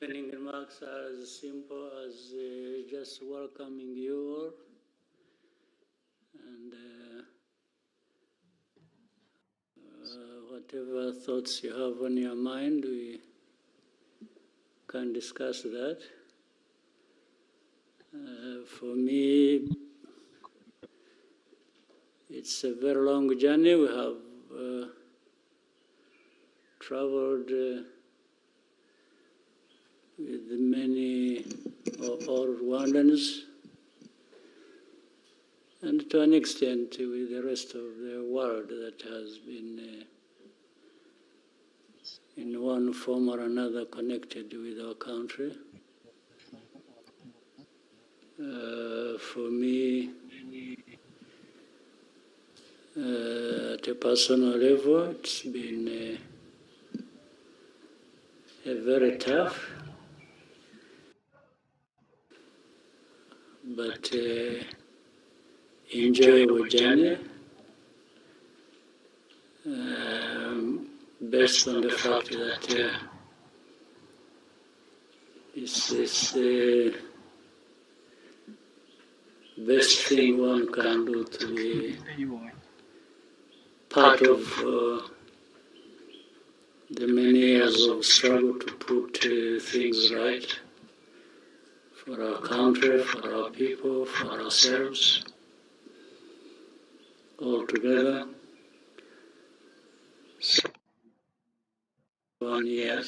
Opening remarks are as simple as just welcoming you all, and whatever thoughts you have on your mind, we can discuss that. For me, it's a very long journey. We have traveled with many all Rwandans, and to an extent with the rest of the world that has been in one form or another connected with our country. For me, at a personal level, it's been a very tough but enjoyable journey, based on the fact that this is the best thing one can do to be part of the many years of struggle to put things right for our country, for our people, for ourselves, all together. 1 year.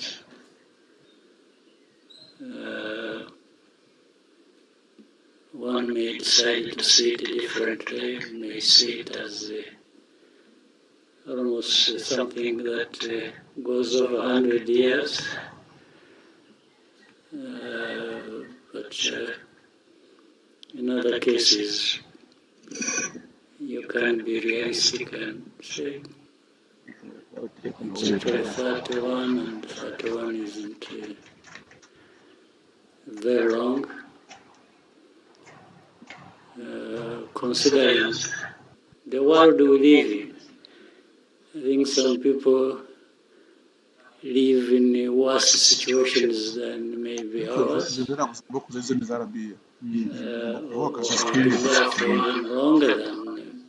One may decide to see it differently, may see it as almost something that goes over 100 years. But in other cases, you can be realistic and say, it's actually 31, and 31 isn't very long. Considering the world we live in, I think some people live in worse situations than maybe ours. Or have been there for even longer than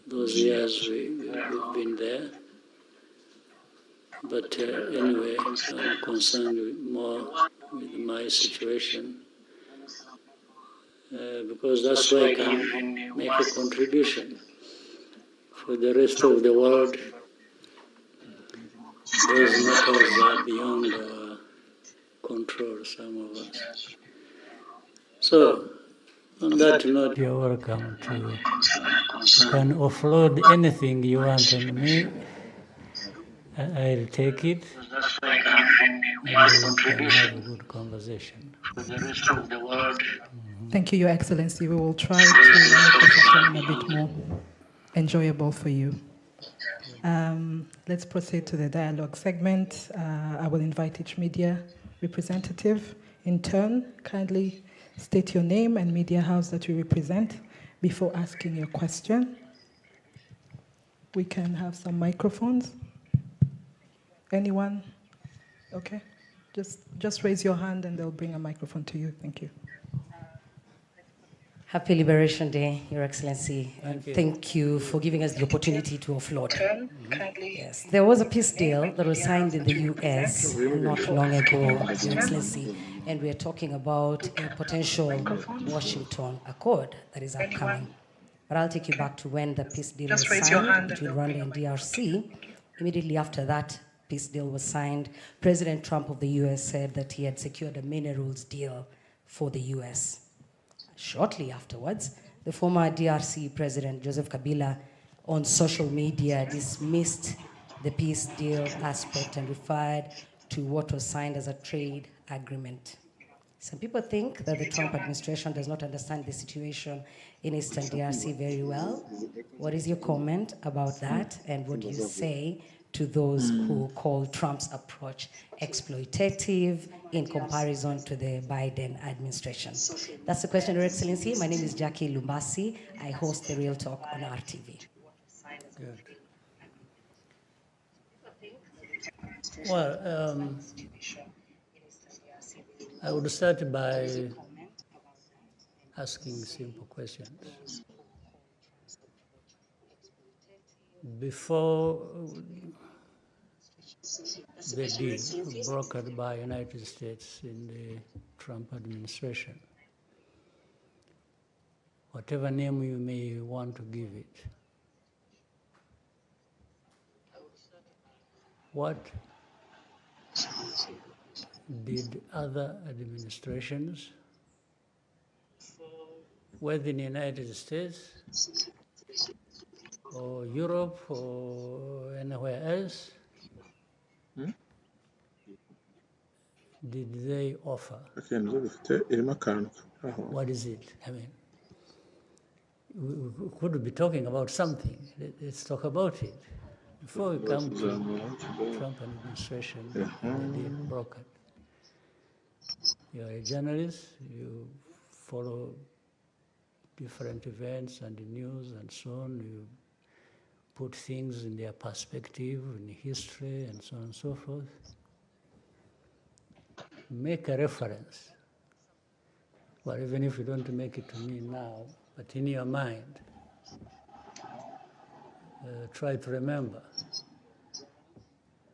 those years we've been there. But anyway, I'm concerned more with my situation, because that's why I can make a contribution. For the rest of the world, those matters are beyond our control, some of us. So, on that note, you're welcome to, you can offload anything you want on me. I'll take it, and we can have a good conversation. For the rest of the world. Thank you, Your Excellency. We will try to make this afternoon a bit more enjoyable for you. Let's proceed to the dialogue segment. I will invite each media representative in turn. Kindly state your name and media house that you represent before asking your question. We can have some microphones. Anyone? Okay. Just raise your hand and they'll bring a microphone to you. Thank you. Happy Liberation Day, Your Excellency, and thank you for giving us the opportunity to offload. Yes, there was a peace deal that was signed in the US not long ago, Your Excellency, and we are talking about a potential Washington Accord that is upcoming. But I'll take you back to when the peace deal was signed between Rwanda and DRC. Immediately after that peace deal was signed, President Trump of the US said that he had secured a minerals deal for the US. Shortly afterwards, the former DRC President Joseph Kabila on social media dismissed the peace deal aspect and referred to what was signed as a trade agreement. Some people think that the Trump administration does not understand the situation in Eastern DRC very well. What is your comment about that, and what do you say to those who call Trump's approach exploitative in comparison to the Biden administration? That's the question, Your Excellency. My name is Jackie Lumbasi. I host The Real Talk on RTV. Good. Well, I would start by asking simple questions. Before the deal brokered by United States in the Trump administration, whatever name you may want to give it, what did other administrations, whether in the United States or Europe or anywhere else, did they offer? What is it? I mean, we could be talking about something. Let's talk about it. Before we come to Trump administration, the deal brokered. You are a journalist, you follow different events and the news and so on, you put things in their perspective, in history and so on and so forth. Make a reference, well, even if you don't make it to me now, but in your mind, try to remember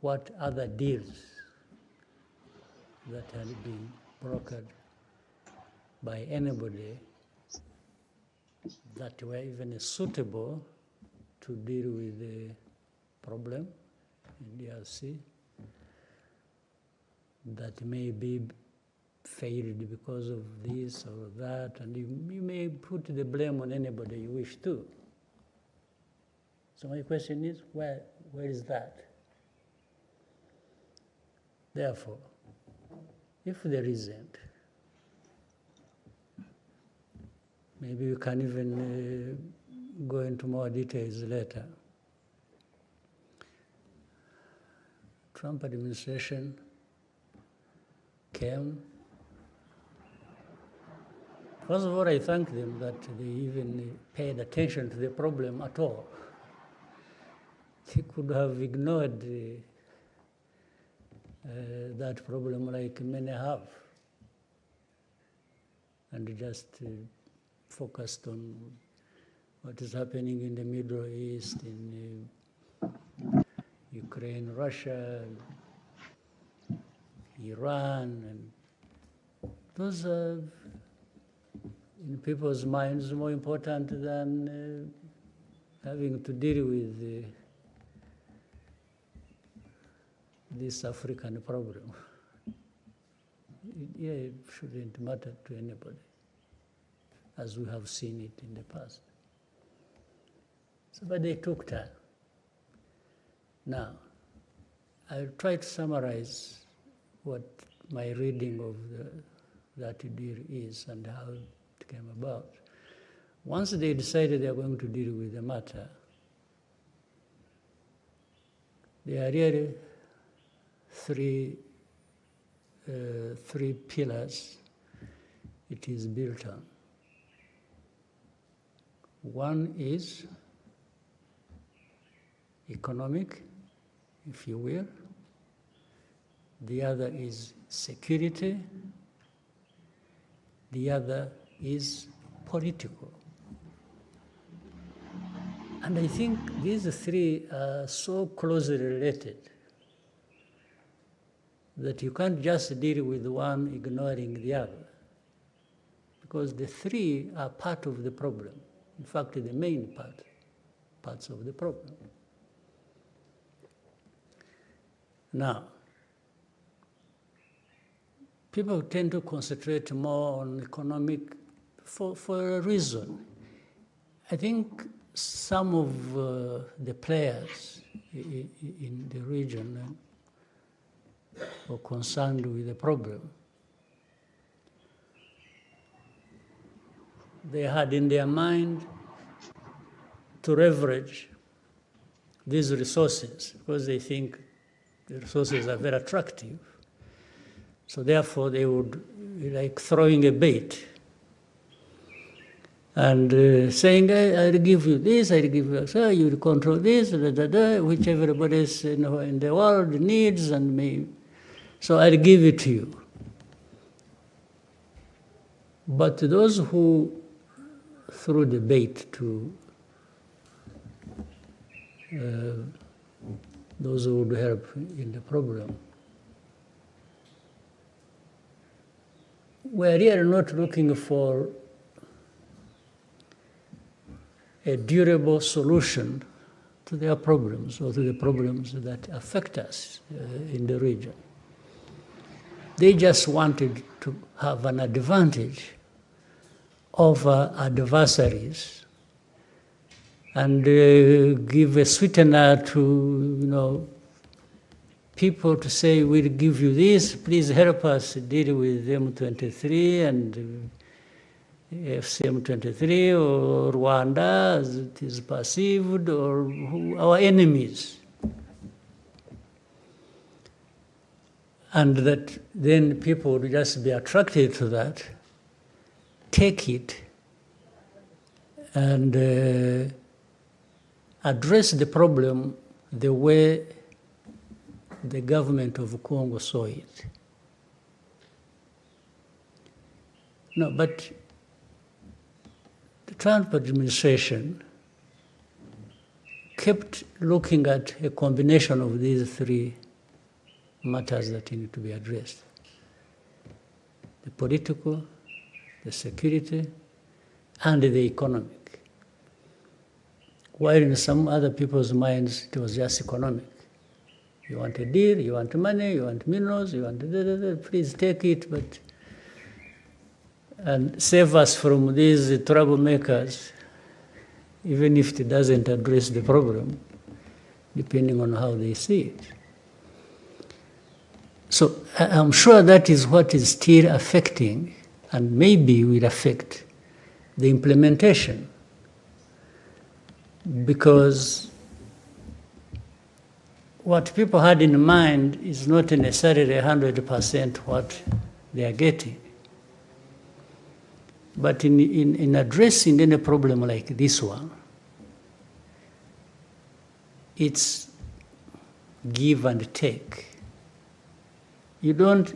what other deals that had been brokered by anybody that were even suitable to deal with the problem in DRC that may be failed because of this or that, and you may put the blame on anybody you wish to. So my question is, where is that? Therefore, if there isn't, maybe we can even go into more details later. Trump administration came. First of all, I thank them that they even paid attention to the problem at all. They could have ignored that problem like many have, and just focused on what is happening in the Middle East, in Ukraine, Russia, Iran, and those are, in people's minds, more important than having to deal with this African problem. It shouldn't matter to anybody, as we have seen it in the past. So, but they took time. Now, I'll try to summarize what my reading of that deal is and how it came about. Once they decided they are going to deal with the matter, there are really three pillars it is built on. One is economic, if you will. The other is security. The other is political. And I think these three are so closely related that you can't just deal with one ignoring the other, because the three are part of the problem. In fact, the main parts of the problem. Now, people tend to concentrate more on economic for a reason. I think some of the players in the region were concerned with the problem. They had in their mind to leverage these resources because they think the resources are very attractive. So therefore they would be like throwing a bait and saying, I'll give you this, I'll give you so you will control this, which everybody is, in the world needs and may. So I'll give it to you. But those who threw the bait to those who would help in the problem, we're really not looking for a durable solution to their problems or to the problems that affect us in the region. They just wanted to have an advantage over adversaries and give a sweetener to, people to say, we'll give you this, please help us deal with M23 and FCM23 or Rwanda as it is perceived, or our enemies. And that then people would just be attracted to that, take it, and address the problem the way the government of Congo saw it. No, but the Trump administration kept looking at a combination of these three matters that need to be addressed: the political, the security, and the economic. While in some other people's minds, it was just economic. You want a deal, you want money, you want minerals, you want please take it, but and save us from these troublemakers, even if it doesn't address the problem, depending on how they see it. So I'm sure that is what is still affecting, and maybe will affect, the implementation. Because what people had in mind is not necessarily 100% what they are getting. But in addressing any problem like this one, it's give and take. You don't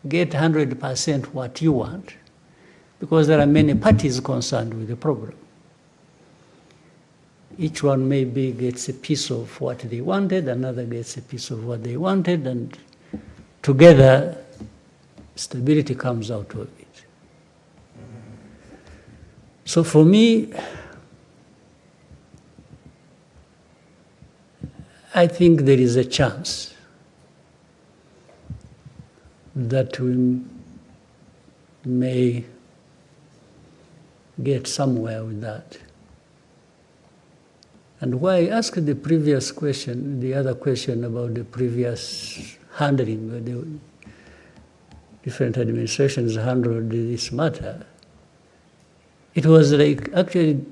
get 100% what you want, because there are many parties concerned with the problem. Each one maybe gets a piece of what they wanted, another gets a piece of what they wanted, and together stability comes out of it. So for me, I think there is a chance that we may get somewhere with that. And why I asked the previous question, the other question about the previous handling, where the different administrations handled this matter, it was like actually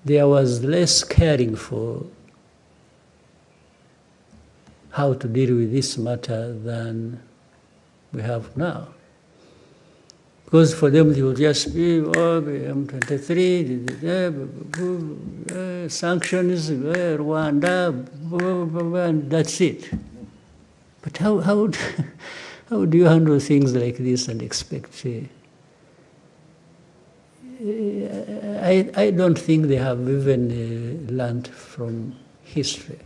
there was less caring for how to deal with this matter than we have now. Because for them it would just be, M23, sanctions, Rwanda, and that's it. But how do you handle things like this and expect? I don't think they have even learned from history.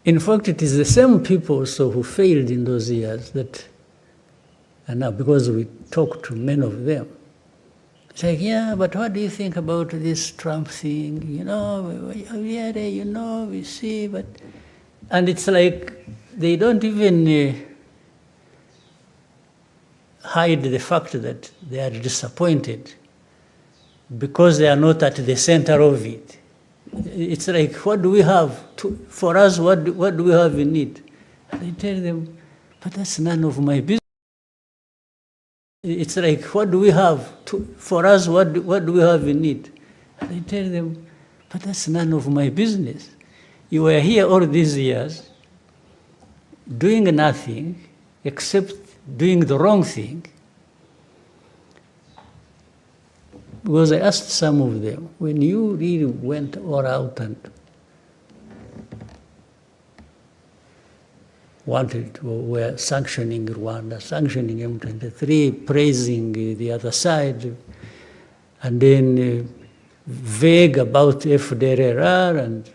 In fact, it is the same people also who failed in those years that, and now because we talk to many of them, it's like, yeah, but what do you think about this Trump thing? We see, but, and it's like they don't even hide the fact that they are disappointed because they are not at the center of it. It's like, what do we have? For us, what do we have in it? And I tell them, but that's none of my business. It's like, what do we have? For us, what do we have in it? And I tell them, but that's none of my business. You were here all these years doing nothing except doing the wrong thing. Because I asked some of them, when you really went all out and were sanctioning Rwanda, sanctioning M23, praising the other side, and then vague about FDLR, and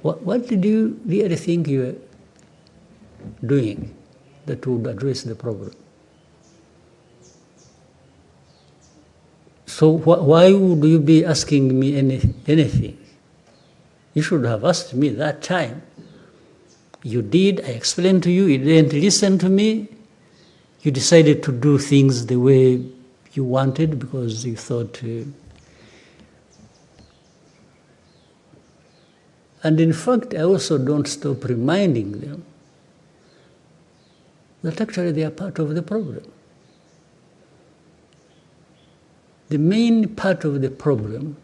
what did you really think you were doing that would address the problem? So why would you be asking me anything? You should have asked me that time. You did, I explained to you, you didn't listen to me. You decided to do things the way you wanted because you thought... And in fact, I also don't stop reminding them that actually they are part of the problem. The main part of the problem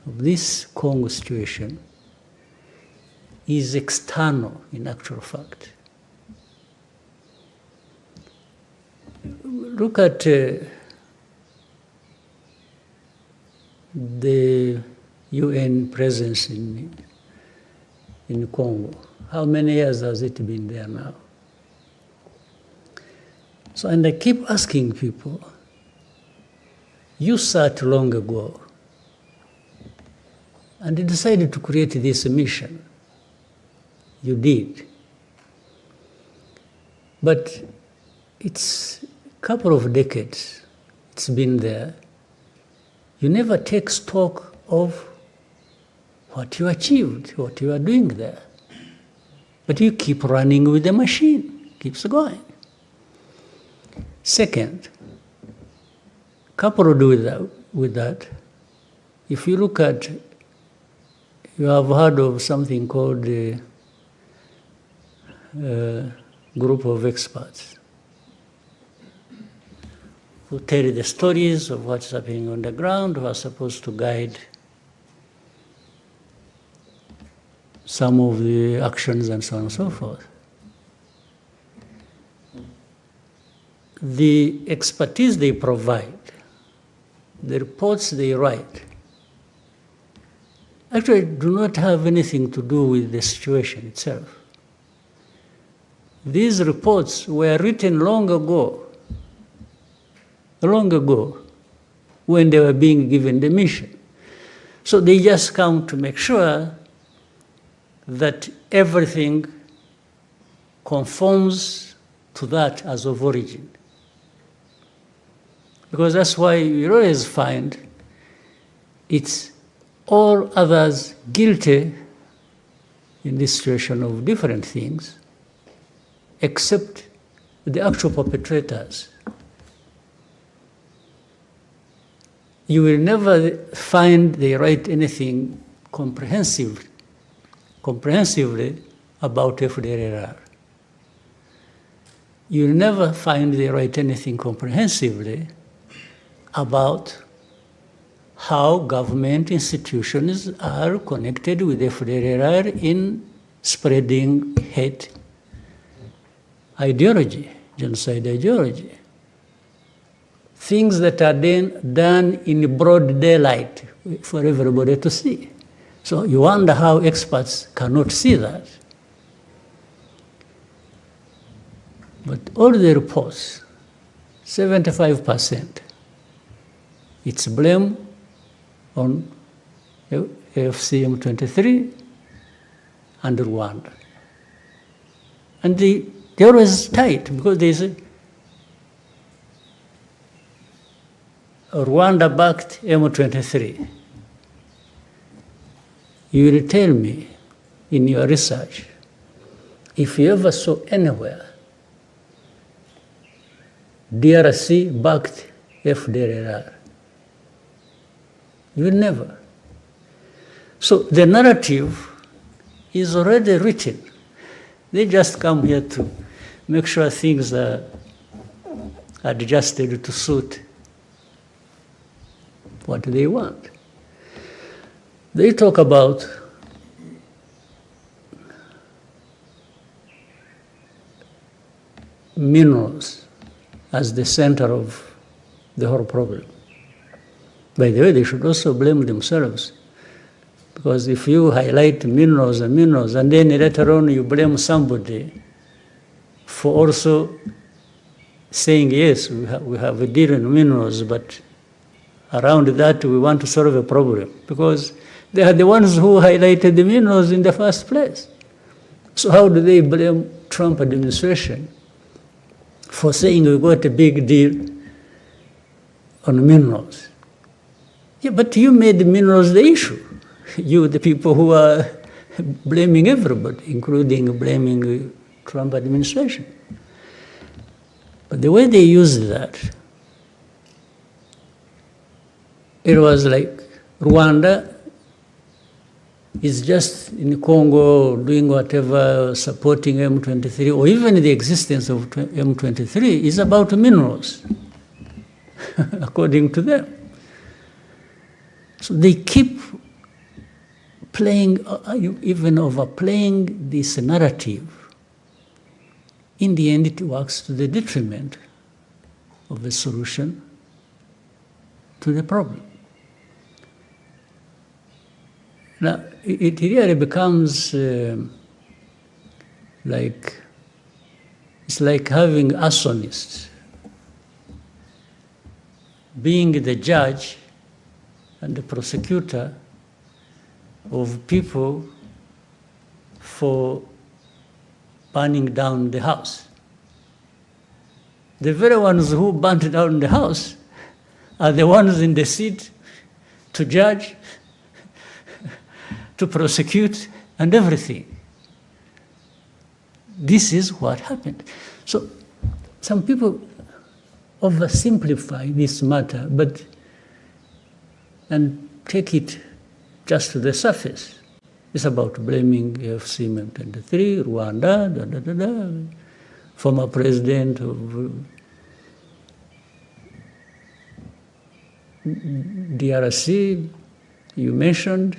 of this Congo situation is external, in actual fact. Look at the UN presence in Congo. How many years has it been there now? So, and I keep asking people, you sat long ago and you decided to create this mission. You did. But it's a couple of decades it's been there. You never take stock of what you achieved, what you are doing there. But you keep running with the machine, keeps going. Second, coupled with that, if you look at, you have heard of something called the group of experts who tell the stories of what's happening on the ground, who are supposed to guide some of the actions and so on and so forth. The expertise they provide, the reports they write, actually do not have anything to do with the situation itself. These reports were written long ago, when they were being given the mission. So they just come to make sure that everything conforms to that as of origin. Because that's why you always find it's all others guilty in this situation of different things, except the actual perpetrators. You will never find they write anything comprehensively about FDLR. You will never find they write anything comprehensively about how government institutions are connected with FDLR in spreading hate ideology, genocide ideology. Things that are done in broad daylight for everybody to see. So you wonder how experts cannot see that. But all the reports, 75%, it's blame on FCM23 and Rwanda. And they're always tight because they say, Rwanda-backed M23. You will tell me in your research, if you ever saw anywhere DRC backed FDLR, you will never. So the narrative is already written. They just come here to make sure things are adjusted to suit what they want. They talk about minerals as the center of the whole problem. By the way, they should also blame themselves Because if you highlight minerals, and then later on you blame somebody for also saying, yes, we have a deal in minerals, but around that we want to solve a problem. Because they are the ones who highlighted the minerals in the first place. So how do they blame Trump administration for saying we got a big deal on minerals? Yeah, but you made the minerals the issue. You, the people who are blaming everybody, including blaming the Trump administration. But the way they used that, it was like Rwanda is just in Congo doing whatever, supporting M23, or even the existence of M23 is about minerals, according to them. So they keep playing, even overplaying this narrative. In the end, it works to the detriment of the solution to the problem. Now, it really becomes like, it's like having arsonists being the judge and the prosecutor of people for burning down the house. The very ones who burnt down the house are the ones in the seat to judge, to prosecute, and everything. This is what happened. So some people oversimplify this matter, and take it just to the surface. It's about blaming FCM23, Rwanda, former president of DRC, you mentioned.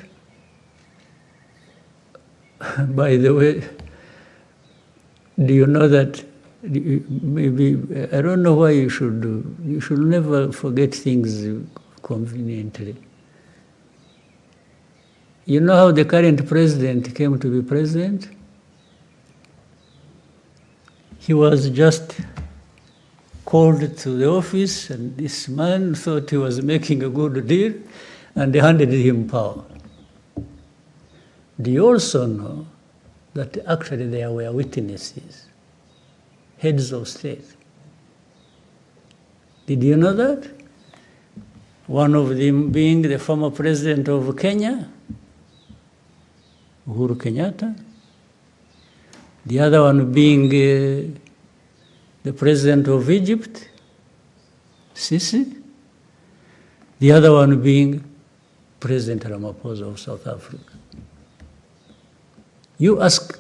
By the way, do you know that maybe, I don't know why you should never forget things conveniently. You know how the current president came to be president? He was just called to the office, and this man thought he was making a good deal, and they handed him power. Do you also know that actually there were witnesses, heads of state? Did you know that? One of them being the former president of Kenya, Uhuru Kenyatta. The other one being the president of Egypt, Sisi. The other one being President Ramaphosa of South Africa. You ask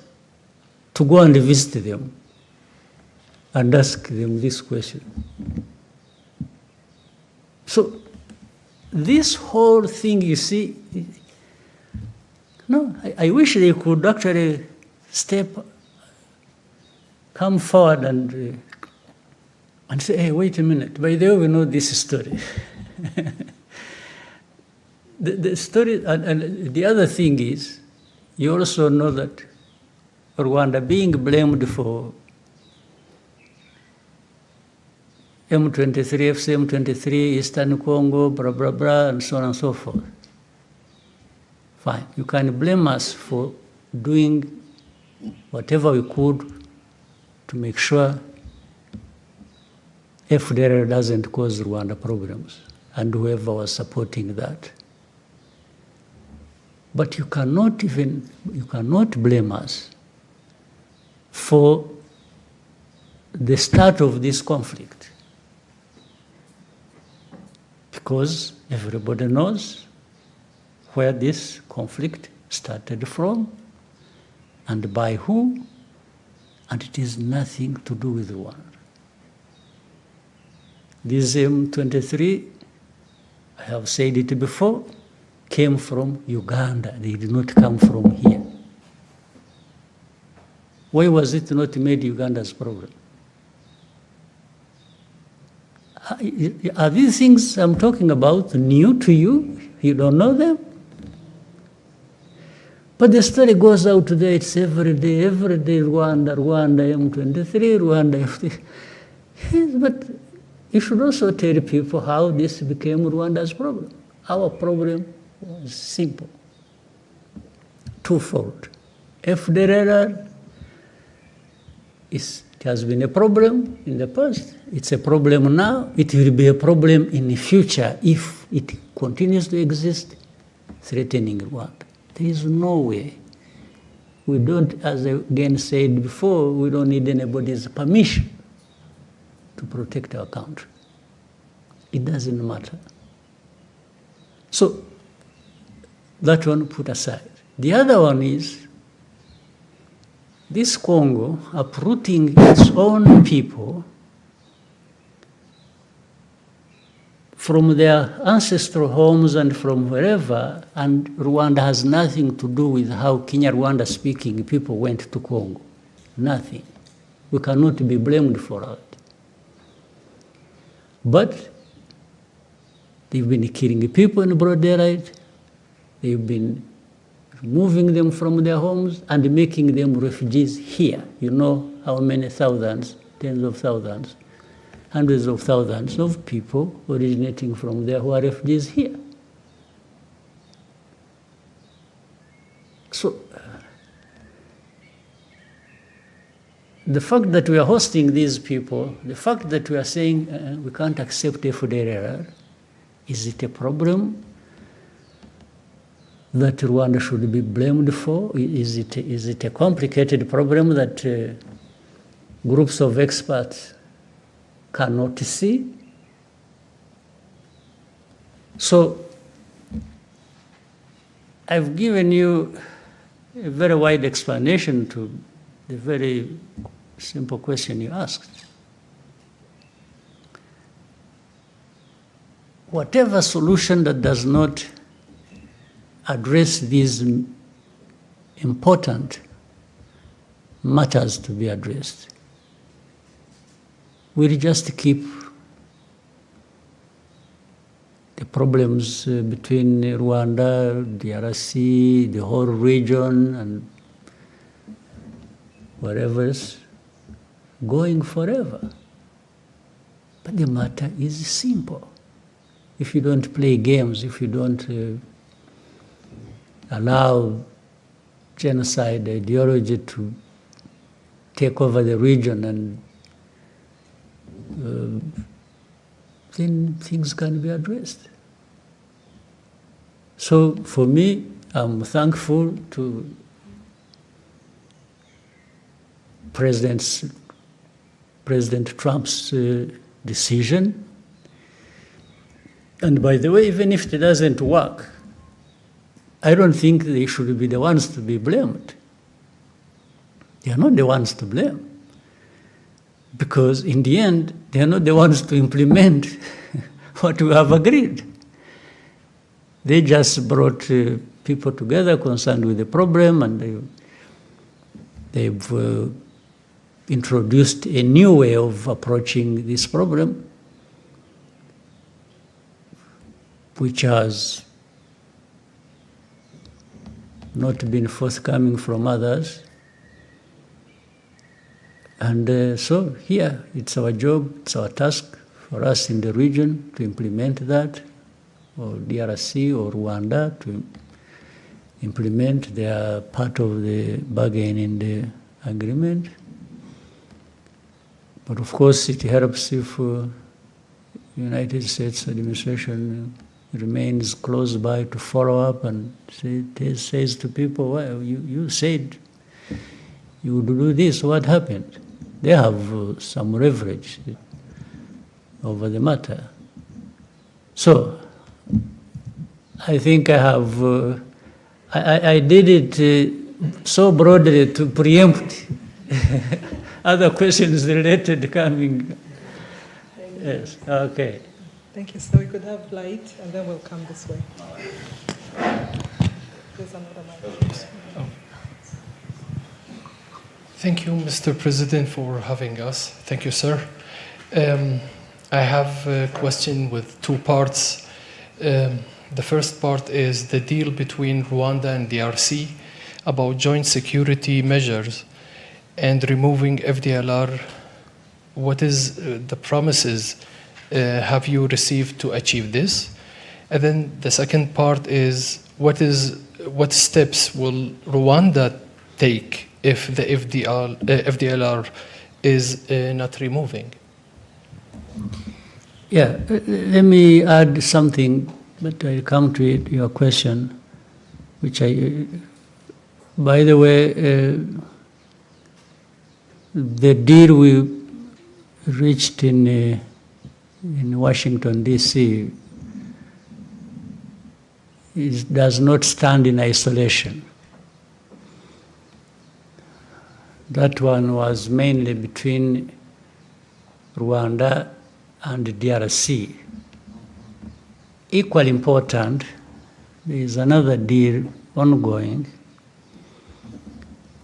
to go and visit them and ask them this question. So this whole thing, you see, no, I wish they could actually come forward and say, hey, wait a minute, by the way, we know this story. the story, and the other thing is, you also know that Rwanda being blamed for M23, FCM23, Eastern Congo, blah, blah, blah, and so on and so forth. Fine, you can blame us for doing whatever we could to make sure FDLR doesn't cause Rwanda problems, and whoever was supporting that. But you cannot blame us for the start of this conflict, because everybody knows where this conflict started from and by who, and it is nothing to do with Rwanda. This M23, I have said it before, came from Uganda. They did not come from here. Why was it not made Uganda's problem? Are these things I'm talking about new to you? You don't know them? But the story goes out there, it's every day, Rwanda, M23, Rwanda, FDLR. Yes, but you should also tell people how this became Rwanda's problem. Our problem was simple, twofold. FDLR it has been a problem in the past. It's a problem now. It will be a problem in the future if it continues to exist, threatening Rwanda. There is no way. We don't, as I again said before, we don't need anybody's permission to protect our country. It doesn't matter. So that one put aside. The other one is this Congo uprooting its own people from their ancestral homes and from wherever, and Rwanda has nothing to do with how Kinyarwanda speaking people went to Congo. Nothing. We cannot be blamed for that. But they've been killing people in broad daylight. They've been removing them from their homes and making them refugees here. You know how many thousands, tens of thousands, hundreds of thousands of people originating from there who are refugees here. So the fact that we are hosting these people, the fact that we are saying we can't accept FDLR, is it a problem that Rwanda should be blamed for? Is it a complicated problem that groups of experts cannot see? So I've given you a very wide explanation to the very simple question you asked. Whatever solution that does not address these important matters to be addressed will just keep the problems between Rwanda, DRC, the whole region, and wherever else going forever. But the matter is simple. If you don't play games, if you don't allow genocide ideology to take over the region, and then things can be addressed. So for me, I'm thankful to President Trump's decision. And by the way, even if it doesn't work, I don't think they should be the ones to be blamed. They are not the ones to blame. Because in the end, they are not the ones to implement what we have agreed. They just brought people together concerned with the problem, and they've introduced a new way of approaching this problem, which has not been forthcoming from others. And so here, it's our job, it's our task for us in the region to implement that, or DRC or Rwanda to implement their part of the bargain in the agreement. But of course, it helps if the United States administration remains close by to follow up and says to people, well, you said you would do this, what happened? They have some leverage over the matter. So I think I have, I did it so broadly to preempt other questions related coming. Yes, okay. Thank you. So we could have light, and then we'll come this way. There's another mic. Oh. Thank you, Mr. President, for having us. Thank you, sir. I have a question with two parts. The first part is the deal between Rwanda and DRC. about joint security measures and removing FDLR. What is the promises have you received to achieve this? And then the second part is what steps will Rwanda take if the FDLR is not removing? Yeah, let me add something, but I'll come to it, your question, which by the way, the deal we reached in Washington, D.C. does not stand in isolation. That one was mainly between Rwanda and the DRC. Equally important, there is another deal ongoing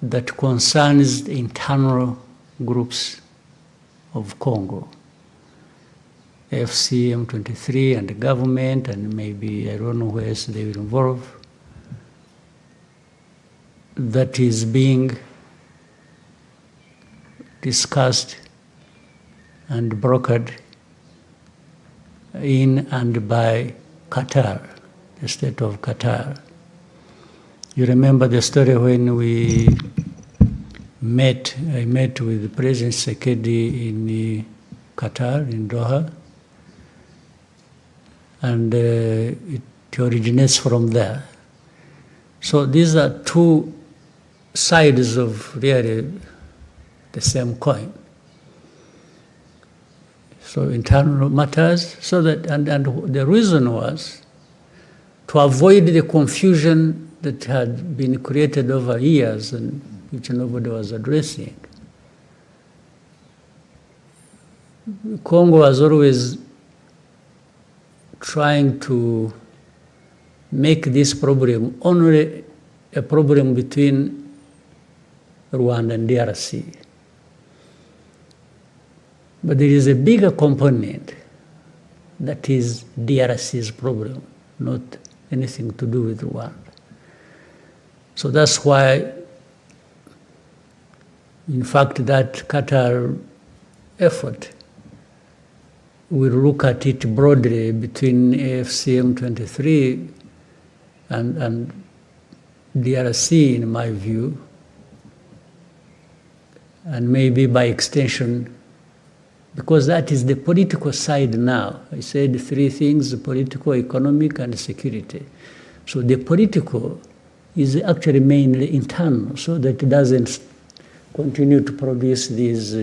that concerns the internal groups of Congo, FCM23 and the government, and maybe I don't know where else they will involve, that is being discussed and brokered in and by Qatar, the state of Qatar. You remember the story when I met with President Tshisekedi in Qatar, in Doha, and it originates from there. So these are two sides of really the same coin. So internal matters, so that, and the reason was to avoid the confusion that had been created over years and which nobody was addressing. Congo was always trying to make this problem only a problem between Rwanda and DRC. But there is a bigger component that is DRC's problem, not anything to do with Rwanda. So that's why, in fact, that Qatar effort will look at it broadly between FCM23 and DRC, in my view, and maybe by extension, because that is the political side now. I said three things: political, economic, and security. So the political is actually mainly internal, so that it doesn't continue to produce these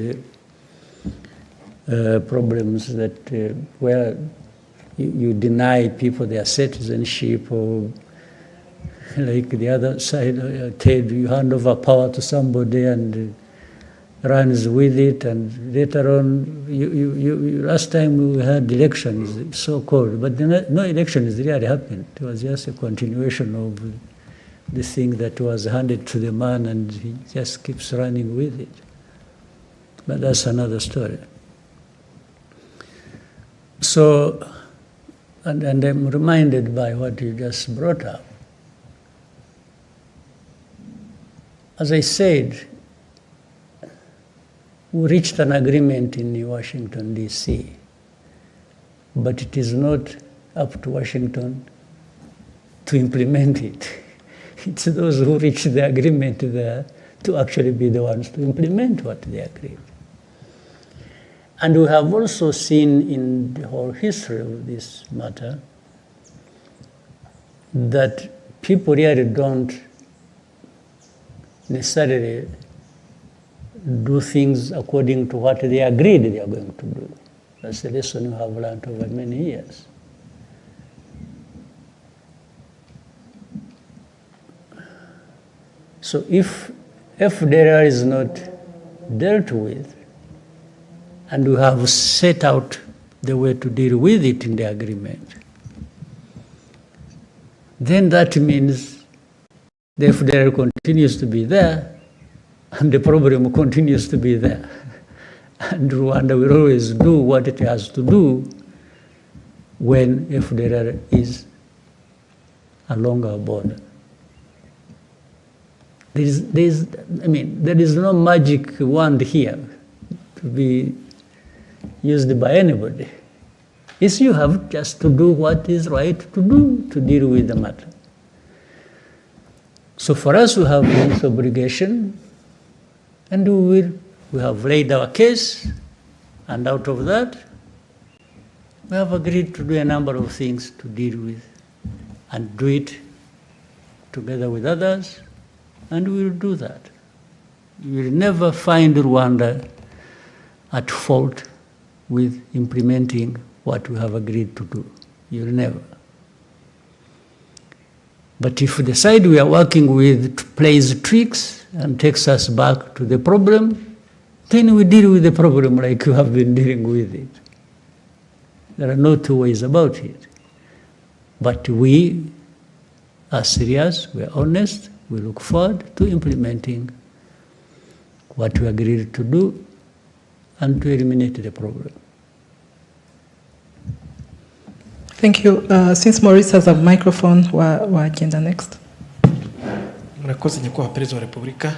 problems that where you deny people their citizenship, or like the other side, you hand over power to somebody and runs with it, and later on, last time we had elections, so-called, but no elections really happened. It was just a continuation of the thing that was handed to the man, and he just keeps running with it. But that's another story. So, and I'm reminded by what you just brought up. As I said, we reached an agreement in Washington, D.C., but it is not up to Washington to implement it. It's those who reach the agreement there to actually be the ones to implement what they agreed. And we have also seen in the whole history of this matter that people really don't necessarily do things according to what they agreed they are going to do. That's a lesson we have learned over many years. So if FDLR is not dealt with, and we have set out the way to deal with it in the agreement, then that means the FDLR continues to be there, and the problem continues to be there. And Rwanda will always do what it has to do when FDLR is along our border. there is no magic wand here to be used by anybody. It's you have just to do what is right to do to deal with the matter. So for us, we have this obligation, and we have laid our case, and out of that, we have agreed to do a number of things to deal with, and do it together with others, and we will do that. You will never find Rwanda at fault with implementing what we have agreed to do. You will never. But if the side we are working with plays tricks and takes us back to the problem, then we deal with the problem like you have been dealing with it. There are no two ways about it. But we are serious, we are honest, we look forward to implementing what we agreed to do and to eliminate the problem. Thank you. Since Maurice has a microphone, we'll agenda next. Murakoze nyakubahwa Perezida wa Repubulika,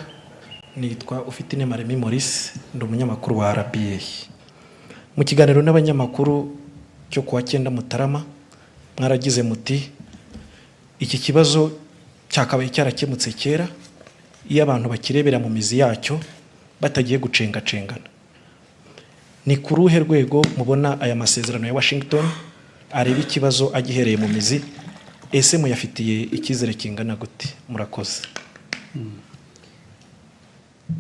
nitwa Ufitine Maremi Maurice, ndi umunyamakuru wa RBA. Mu kiganiro n'abanyamakuru cyo kuwa 9 Mutarama, mwaragize muti iki kibazo cyakabaye cyarakemutse kera iyo abantu bakirebera mu mizi yacyo batagiye gucengacengana. Ni ku ruhe rwego mubona aya masezerano ya Washington areba ikibazo agihereye mu mizi, ese muyafitiye ikizere kingana gute? Murakoze.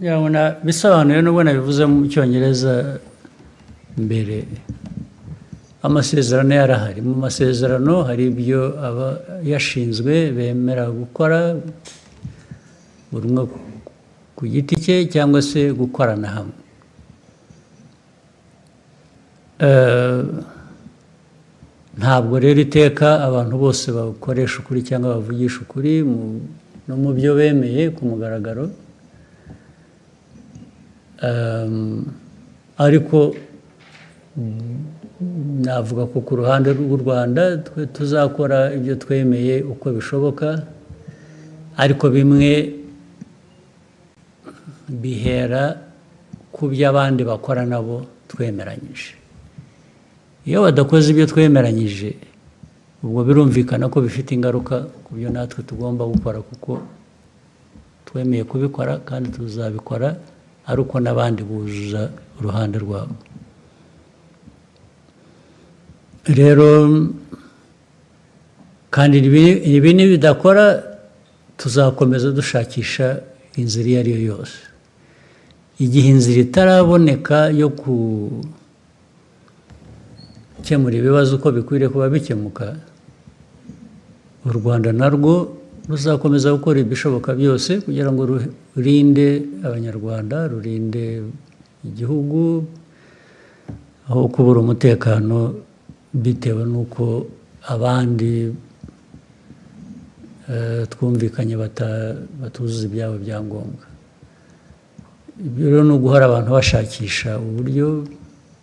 Yabona bisobanuye n'ubwo nabivuze mu Cyongereza mbere, amasezerano yarahari. Mu masezerano hari ibyo aba yashinzwe bemera gukora buri umwe ku giti cye cyangwa se gukorana hamwe. Ntabwo rero iteka abantu bose bakoresha ukuri cyangwa bavugisha ukuri no mu byo bemeye ku mugaragaro, ariko navuga ko ku ruhande rw'u Rwanda tuzakora ibyo twemeye uko bishoboka, ariko bimwe bihera ku byo abandi bakora nabo twemeranyije. Iyo badakoze ibyo twemeranyije, ubwo birumvikana ko bifite ingaruka ku byo natwe tugomba gukora, kuko twemeye kubikora kandi tuzabikora ari uko n'abandi buzuza uruhande rwabo. Rero kandi ibi nibidakora tuzakomeza dushakisha inzira iyo ari yo yose. Igihe inzira itaraboneka yo gukemura ibibazo uko bikwiriye kuba bikemuka, u Rwanda narwo ruzakomeza gukora ibishoboka byose kugira ngo rurinde abanyarwanda, rurinde igihugu aho kubura umutekano bitewe n'uko abandi twumvikanye batuzuza ibyabo byangombwa. Ibyo rero ni uguhora abantu bashakisha uburyo,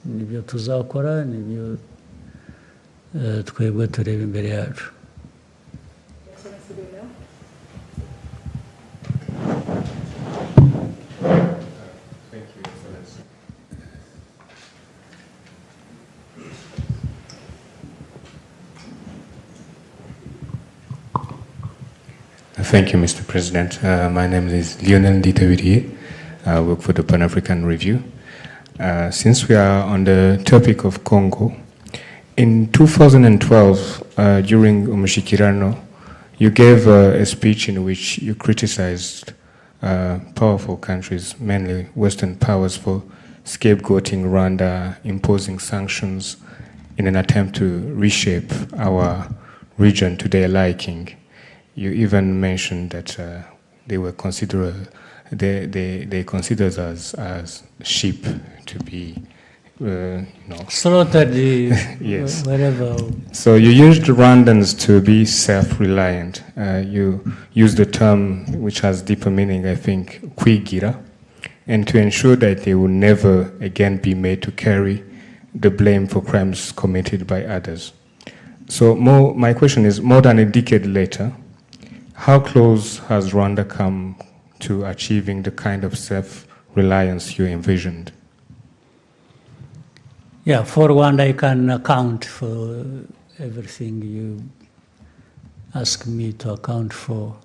nibyo tuzakora, nibyo twebwe tureba imbere yacu. Thank you, Mr. President. My name is Lionel Nditaviriye. I work for the Pan-African Review. Since we are on the topic of Congo, in 2012, during Umushikirano, you gave a speech in which you criticized powerful countries, mainly Western powers, for scapegoating Rwanda, imposing sanctions in an attempt to reshape our region to their liking. You even mentioned that they consider us as sheep to be, slaughtered, yes. Wherever. So you used Rwandans to be self-reliant. You used the term which has deeper meaning, I think, kwigira, and to ensure that they will never again be made to carry the blame for crimes committed by others. So my question is, more than a decade later, how close has Rwanda come to achieving the kind of self-reliance you envisioned? Yeah, for one, I can account for everything you ask me to account for.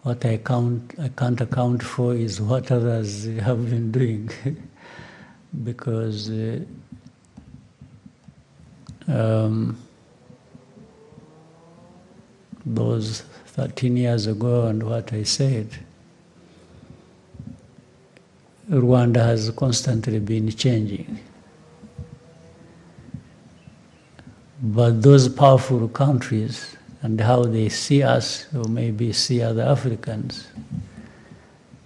What I can't account for is what others have been doing, because those 13 years ago and what I said, Rwanda has constantly been changing. But those powerful countries and how they see us, or maybe see other Africans,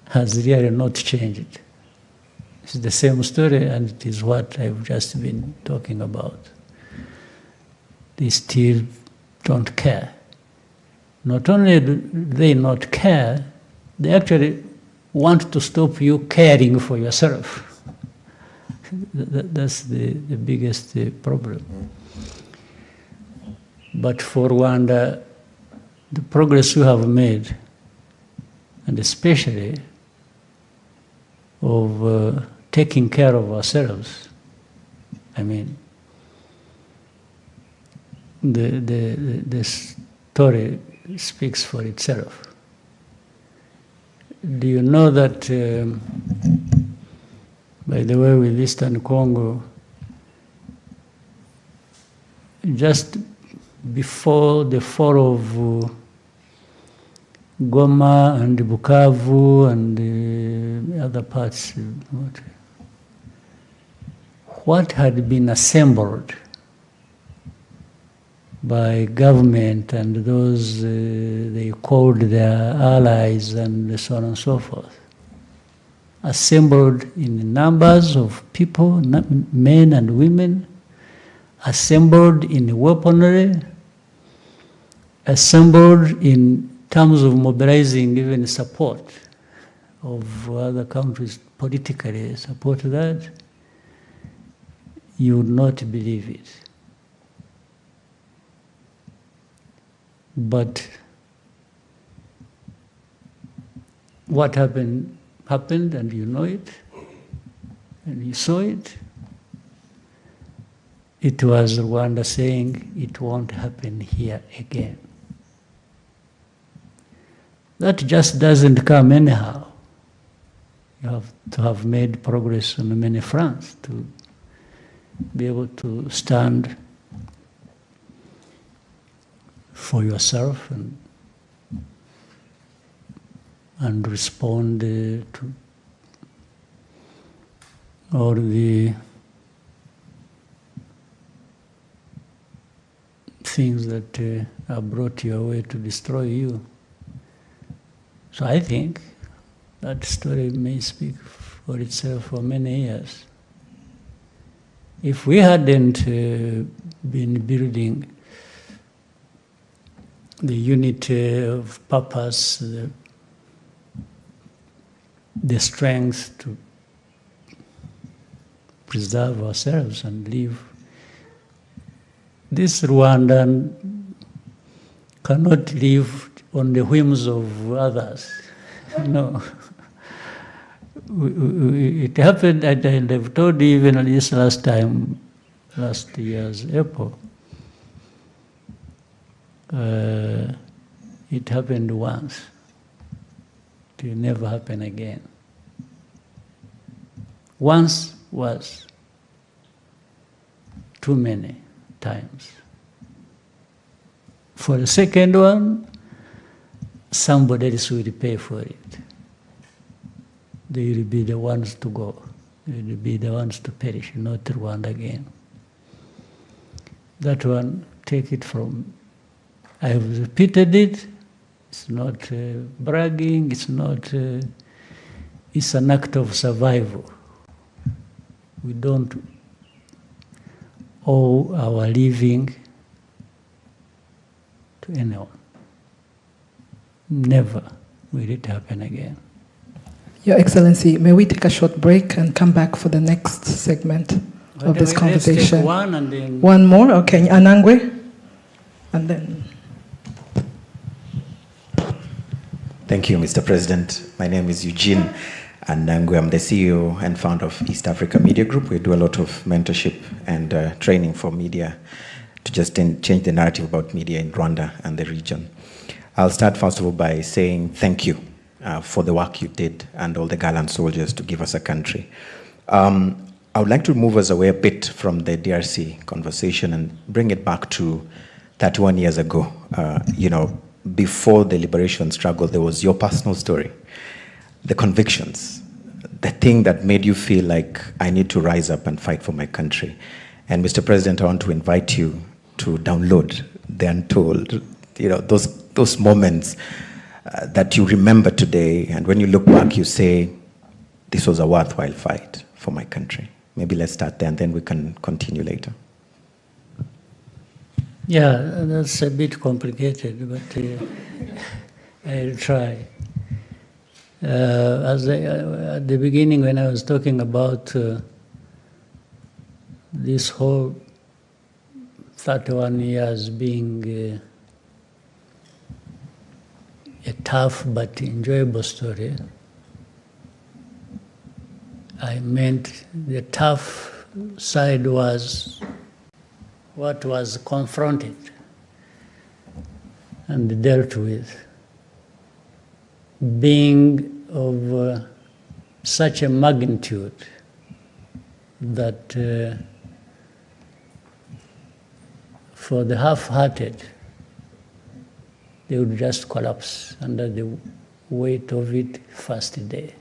has really not changed. It's the same story, and it is what I've just been talking about. They still don't care. Not only do they not care, they actually want to stop you caring for yourself. That's the biggest problem. But for Rwanda, the progress we have made, and especially of taking care of ourselves, I mean, the story speaks for itself. Do you know that, by the way, with Eastern Congo, just before the fall of Goma and Bukavu and the other parts, what had been assembled by government and those they called their allies and so on and so forth, assembled in numbers of people, men and women, assembled in weaponry, assembled in terms of mobilizing even support of other countries politically, support that, you would not believe it. But what happened, and you know it, and you saw it. It was Rwanda saying it won't happen here again. That just doesn't come anyhow. You have to have made progress on many fronts to be able to stand for yourself and respond to all the things that are brought your way to destroy you. So I think that story may speak for itself for many years. If we hadn't been building the unity of purpose, the strength to preserve ourselves and live, this Rwandan cannot live on the whims of others. No. It happened, and I've told you even this last year's April. It happened once. It will never happen again. Once was too many times. For the second one, somebody else will pay for it. They will be the ones to go. They will be the ones to perish, not Rwanda again. That one, take it from, I have repeated it. It's not bragging, it's not, it's an act of survival. We don't owe our living to anyone. Never will it happen again. Your Excellency, may we take a short break and come back for the next segment of this conversation? Let's take one and then... One more? Okay, Anangwe? And then... Thank you, Mr. President. My name is Eugene Anangwe. I'm the CEO and founder of East Africa Media Group. We do a lot of mentorship and training for media to just change the narrative about media in Rwanda and the region. I'll start first of all by saying thank you for the work you did and all the gallant soldiers to give us a country. I would like to move us away a bit from the DRC conversation and bring it back to 31 years ago. Before the liberation struggle, there was your personal story, the convictions, the thing that made you feel like I need to rise up and fight for my country. And Mr. President, I want to invite you to download the Untold, those moments that you remember today, and when you look back, you say, this was a worthwhile fight for my country. Maybe let's start there, and then we can continue later. Yeah, that's a bit complicated, but I'll try. At the beginning, when I was talking about this whole 31 years being a tough but enjoyable story, I meant the tough side was what was confronted and dealt with, being of such a magnitude that for the half-hearted, they would just collapse under the weight of it first day.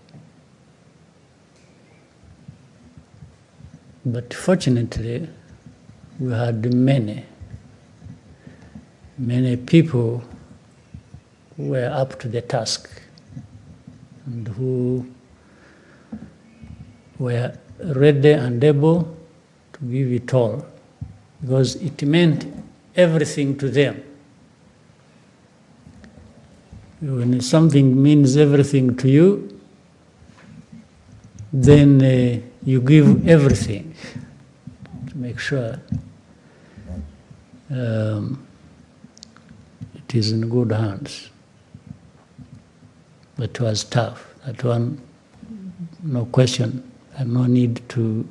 But fortunately, we had many people who were up to the task and who were ready and able to give it all, because it meant everything to them. When something means everything to you, then you give everything to make sure it is in good hands. But it was tough. That one, no question, and no need to.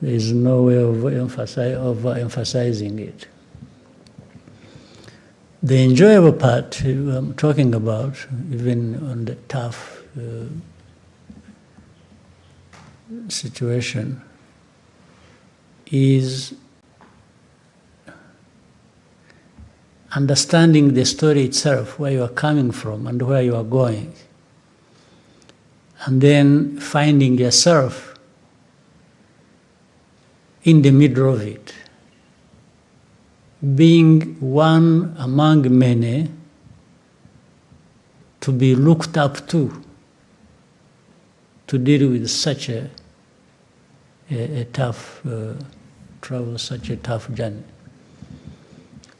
There is no way of emphasizing it. The enjoyable part I'm talking about, even on the tough situation, is understanding the story itself, where you are coming from and where you are going, and then finding yourself in the middle of it, being one among many to be looked up to deal with such a tough travel, such a tough journey.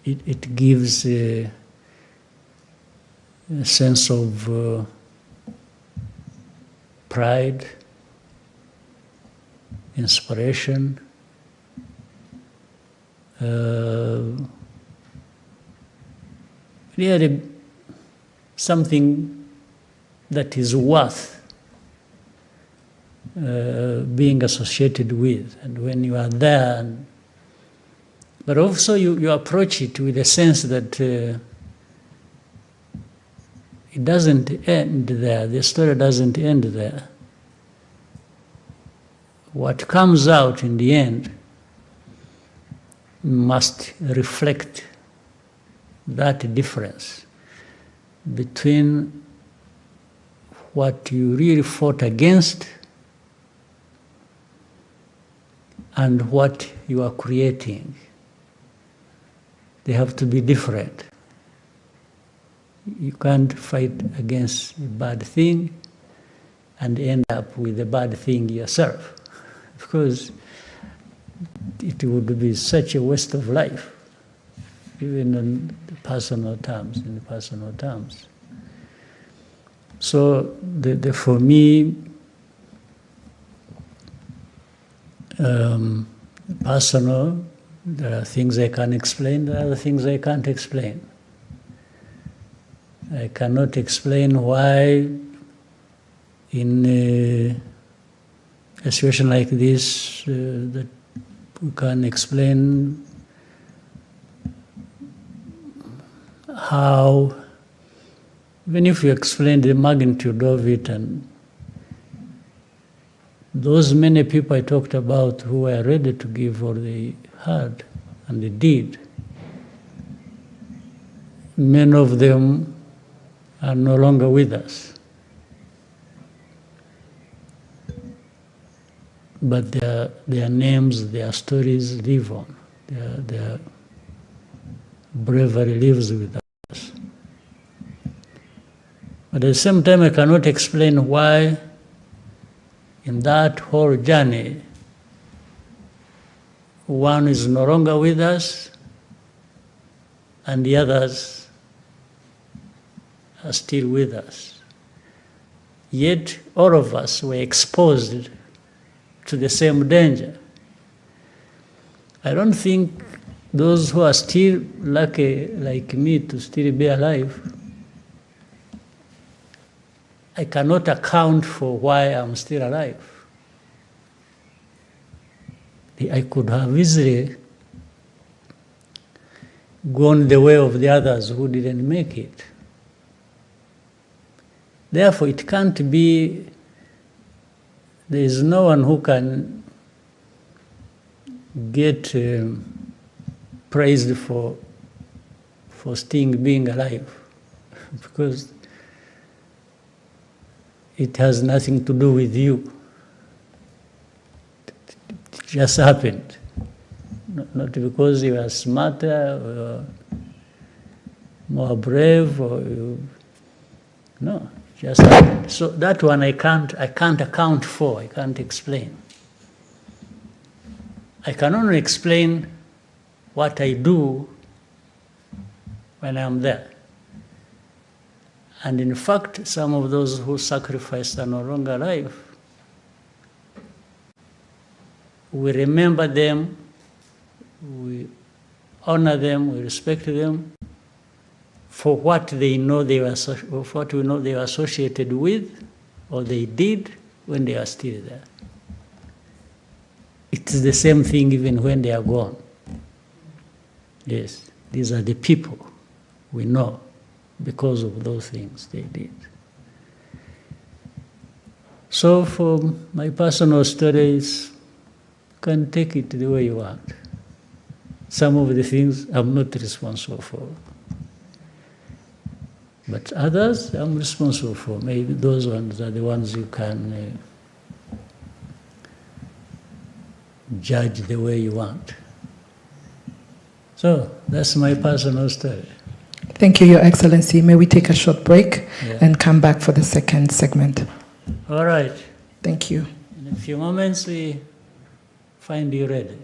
It gives a sense of pride, inspiration, really something that is worth being associated with. And when you are there, but also you approach it with a sense that it doesn't end there, the story doesn't end there. What comes out in the end must reflect that difference between what you really fought against and what you are creating. They have to be different. You can't fight against a bad thing and end up with a bad thing yourself, because it would be such a waste of life, even in personal terms. So for me, personal, there are things I can explain, there are other things I can't explain. I cannot explain why in a situation like this that we can explain how, even if you explain the magnitude of it, and those many people I talked about who were ready to give all they had, and they did, many of them are no longer with us. But their names, their stories live on. Their bravery lives with us. But at the same time, I cannot explain why in that whole journey, one is no longer with us and the others are still with us. Yet all of us were exposed to the same danger. I don't think those who are still lucky like me to still be alive, I cannot account for why I'm still alive. I could have easily gone the way of the others who didn't make it. Therefore, it can't be, there is no one who can get praised for still being alive, because it has nothing to do with you. It just happened. Not because you are smarter or more brave or no, it just happened. So that one I can't account for, I can't explain. I can only explain what I do when I'm there. And in fact, some of those who sacrificed are no longer alive. We remember them, we honor them, we respect them for what they know they were, what we know they were associated with, or they did when they are still there. It is the same thing even when they are gone. Yes, these are the people we know because of those things they did. So for my personal stories, you can take it the way you want. Some of the things I'm not responsible for. But others I'm responsible for. Maybe those ones are the ones you can judge the way you want. So that's my personal story. Thank you, Your Excellency. May we take a short break and come back for the second segment? All right. Thank you. In a few moments, we find you ready.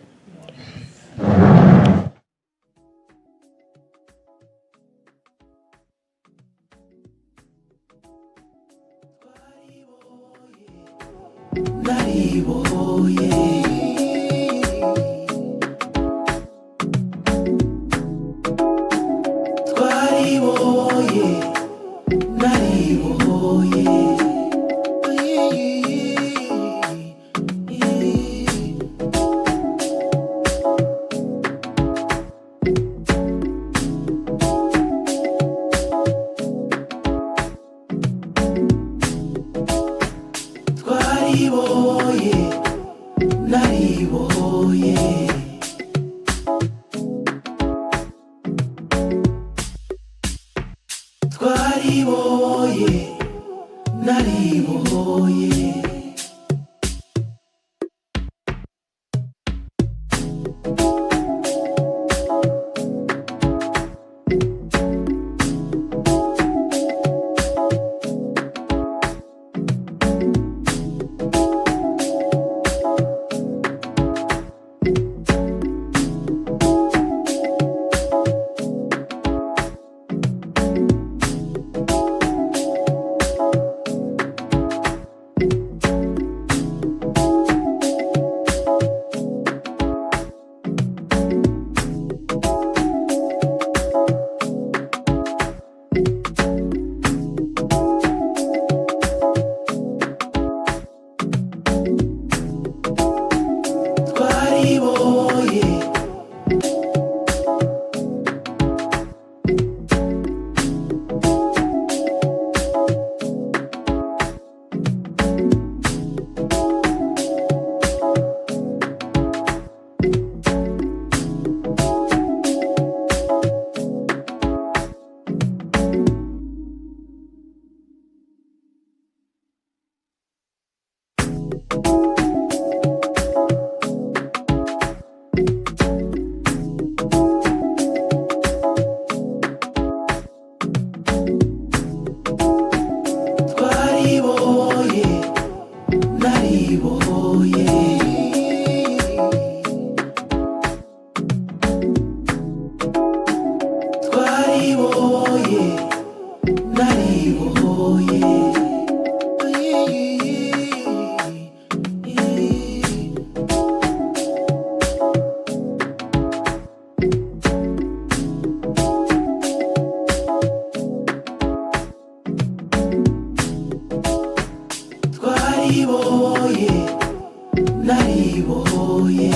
naribohoye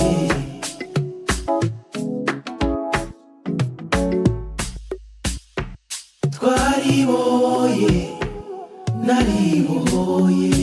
twaribohoye naribohoye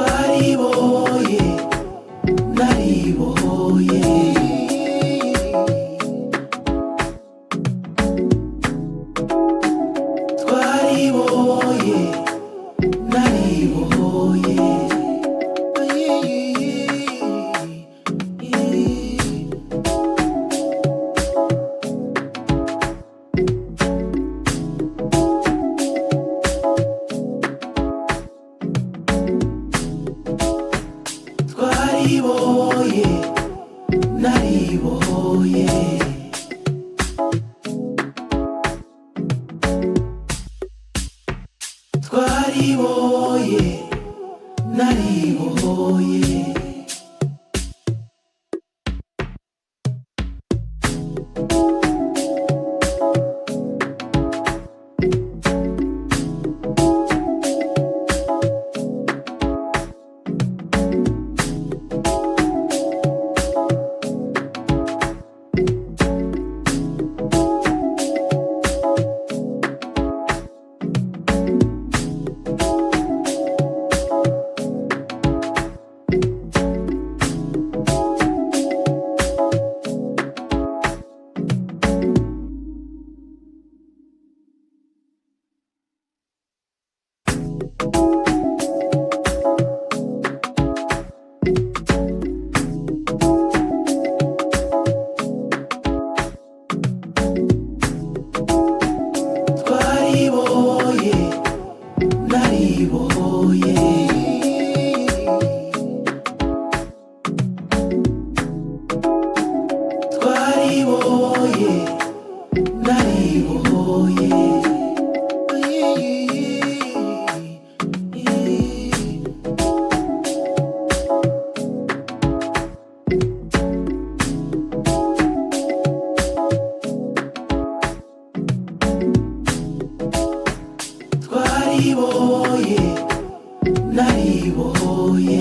twaribohoye naribohoye twaribohoye naribohoye twaribohoye naribohoye twaribohoye naribohoye twaribohoye naribohoye twaribohoye naribohoye twaribohoye naribohoye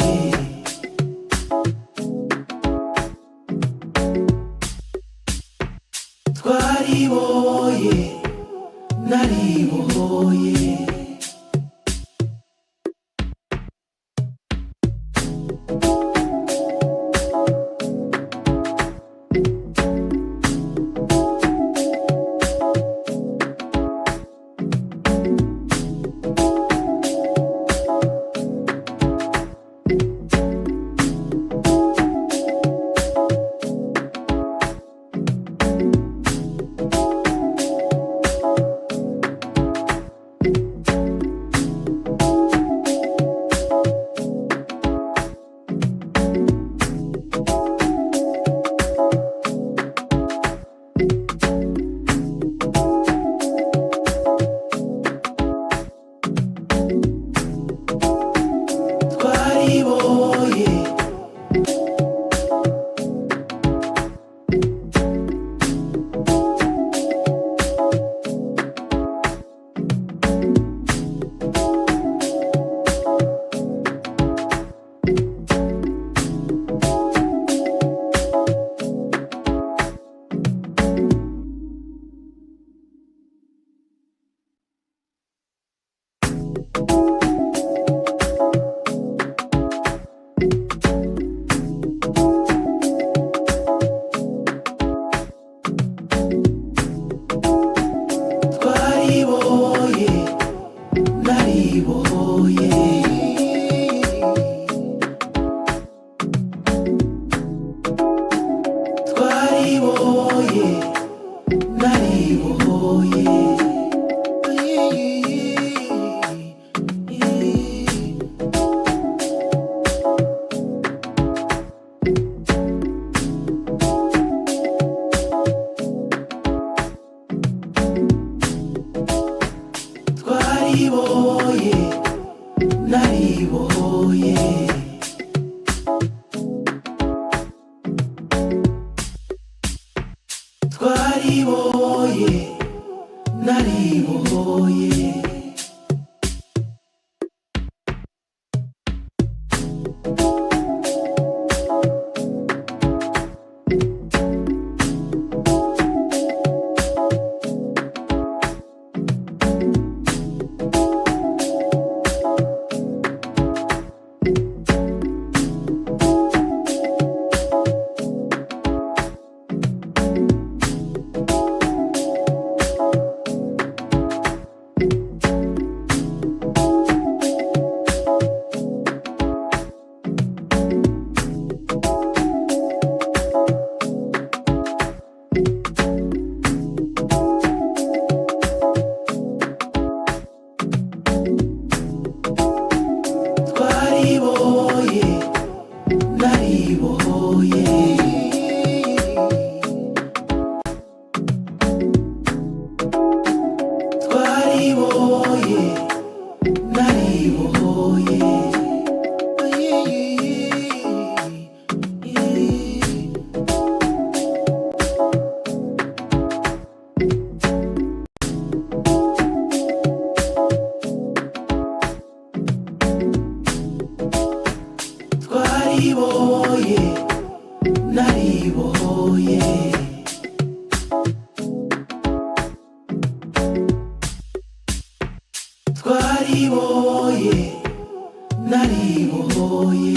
twaribohoye naribohoye twariboye nariboye twariboye nariboye twariboye nariboye twariboye nariboye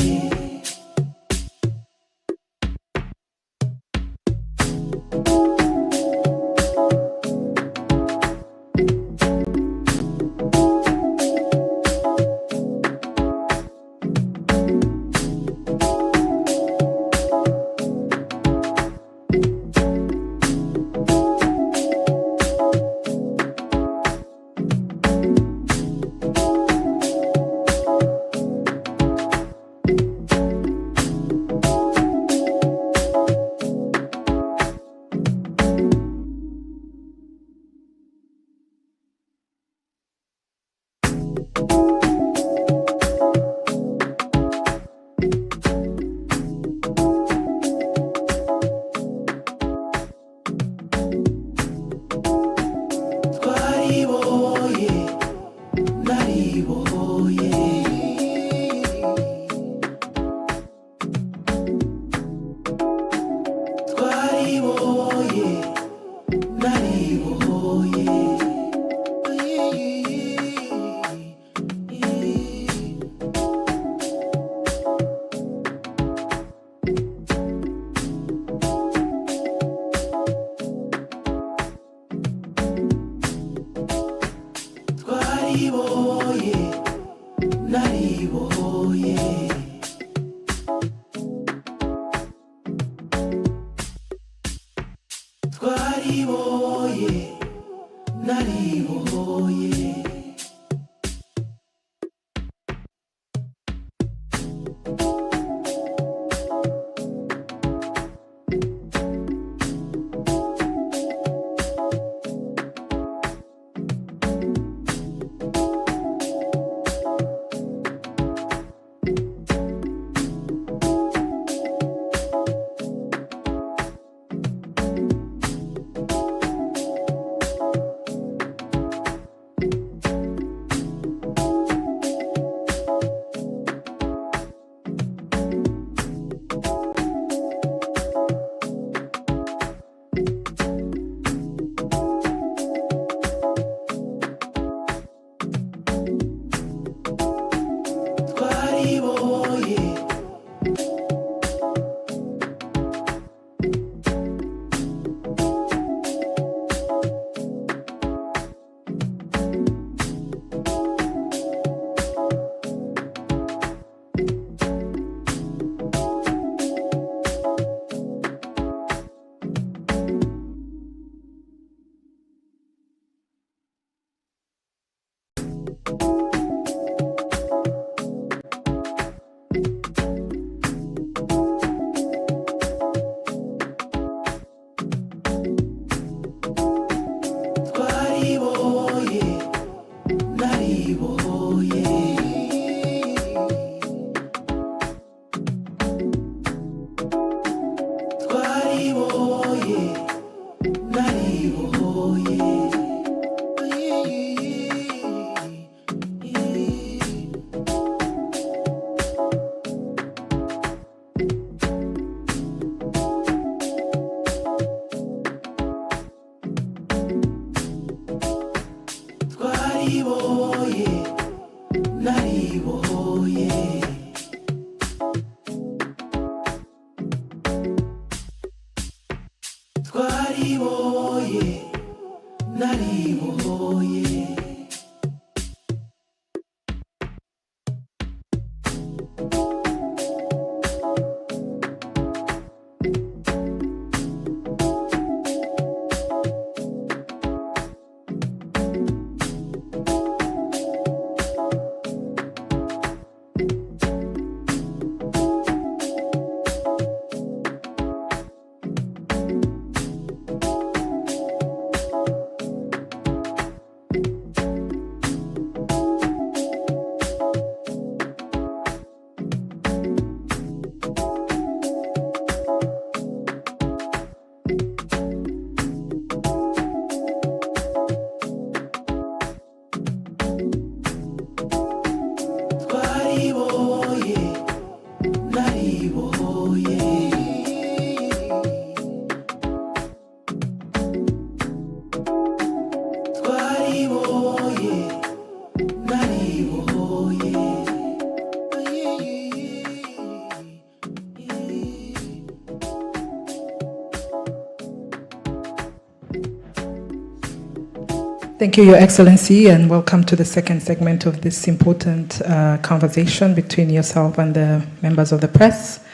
Thank you, Your Excellency, and welcome to the second segment of this important conversation between yourself and the members of the press.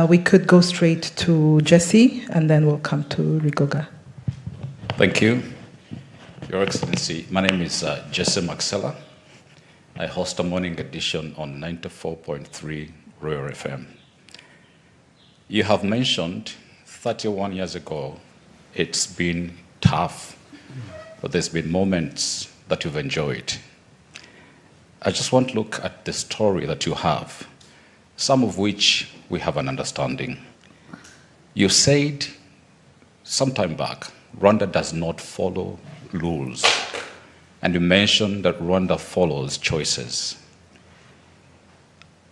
We could go straight to Jesse, and then we'll come to Rigoga. Thank you, Your Excellency. My name is Jesse Maxella. I host a morning edition on 94.3 Royal FM. You have mentioned 31 years ago, it's been tough, but there's been moments that you've enjoyed. I just want to look at the story that you have, some of which we have an understanding. You said some time back, Rwanda does not follow rules. And you mentioned that Rwanda follows choices.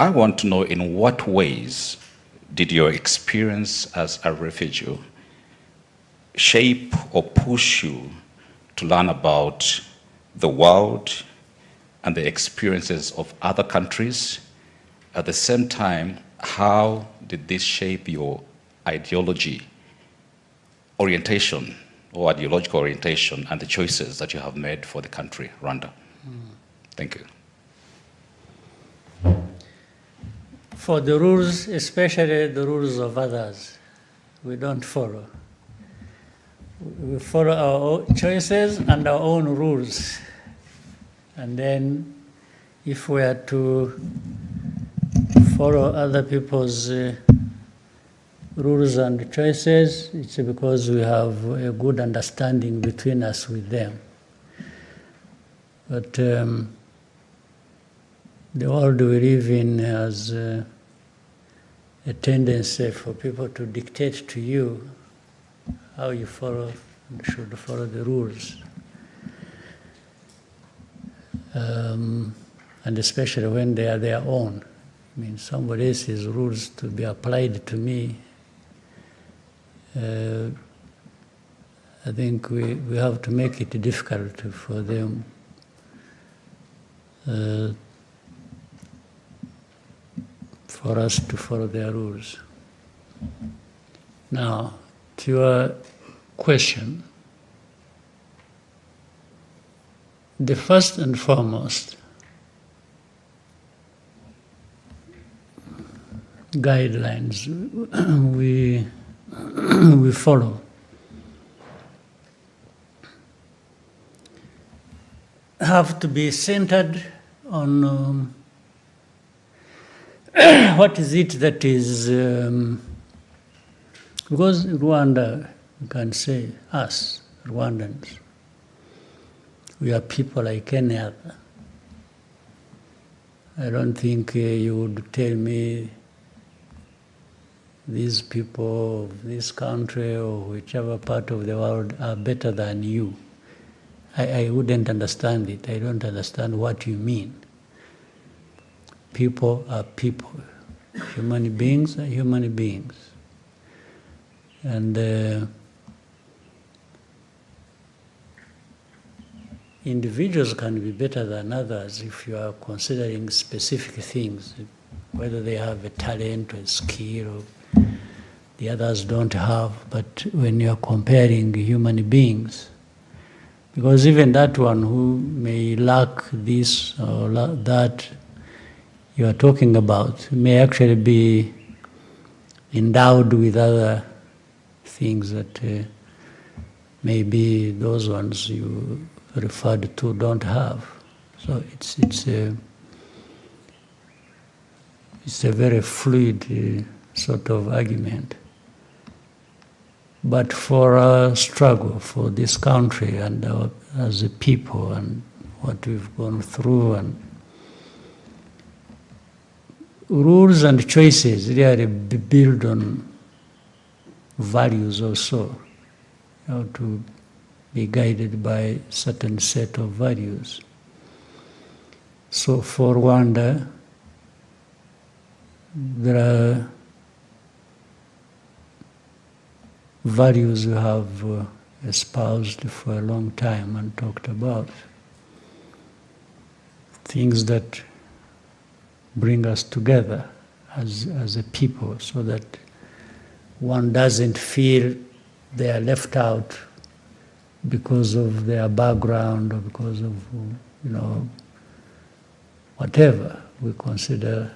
I want to know, in what ways did your experience as a refugee shape or push you to learn about the world and the experiences of other countries? At the same time, how did this shape your ideology, orientation, or ideological orientation and the choices that you have made for the country, Rwanda? Thank you. For the rules, especially the rules of others, we don't follow. We follow our own choices and our own rules. And then if we are to follow other people's rules and choices, it's because we have a good understanding between us with them. But the world we live in has a tendency for people to dictate to you how you follow and should follow the rules. And especially when they are their own. I mean, somebody else's rules to be applied to me. I think we have to make it difficult for them for us to follow their rules. Now, to your question, the first and foremost guidelines we follow have to be centered on what is it that is, because Rwanda, you can say us, Rwandans, we are people like any other. I don't think you would tell me these people of this country or whichever part of the world are better than you. I wouldn't understand it. I don't understand what you mean. People are people. Human beings are human beings. And individuals can be better than others if you are considering specific things, whether they have a talent or a skill or the others don't have. But when you are comparing human beings, because even that one who may lack this or that you are talking about may actually be endowed with other things that maybe those ones you referred to don't have. So it's a very fluid sort of argument. But for our struggle for this country and as a people and what we've gone through, and rules and choices really build on values also. You know, to be guided by a certain set of values. So for Rwanda, there are values we have espoused for a long time and talked about. Things that bring us together as a people, so that one doesn't feel they are left out because of their background or because of, whatever we consider.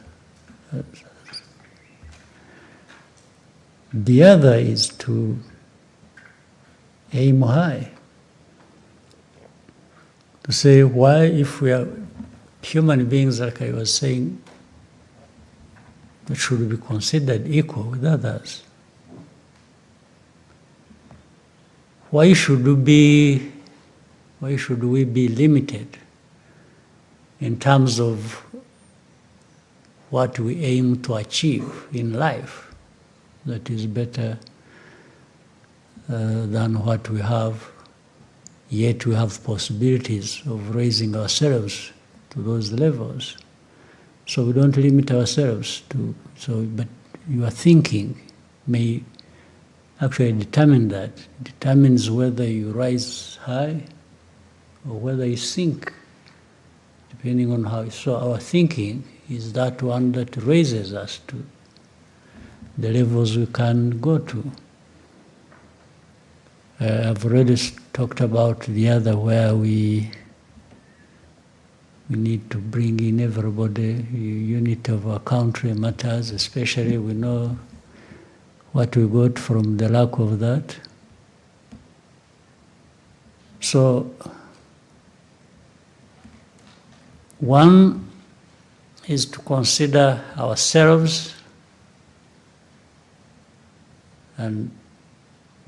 The other is to aim high. To say, why, if we are human beings, like I was saying, that should be considered equal with others, why should we be limited in terms of what we aim to achieve in life that is better than what we have, yet we have possibilities of raising ourselves to those levels. So we don't limit ourselves to, but your thinking may actually determine that. It determines whether you rise high or whether you sink, depending on how. So our thinking is that one that raises us to the levels we can go to. I've already talked about the other where we need to bring in everybody. Unity of our country matters, especially we know what we got from the lack of that. So one is to consider ourselves and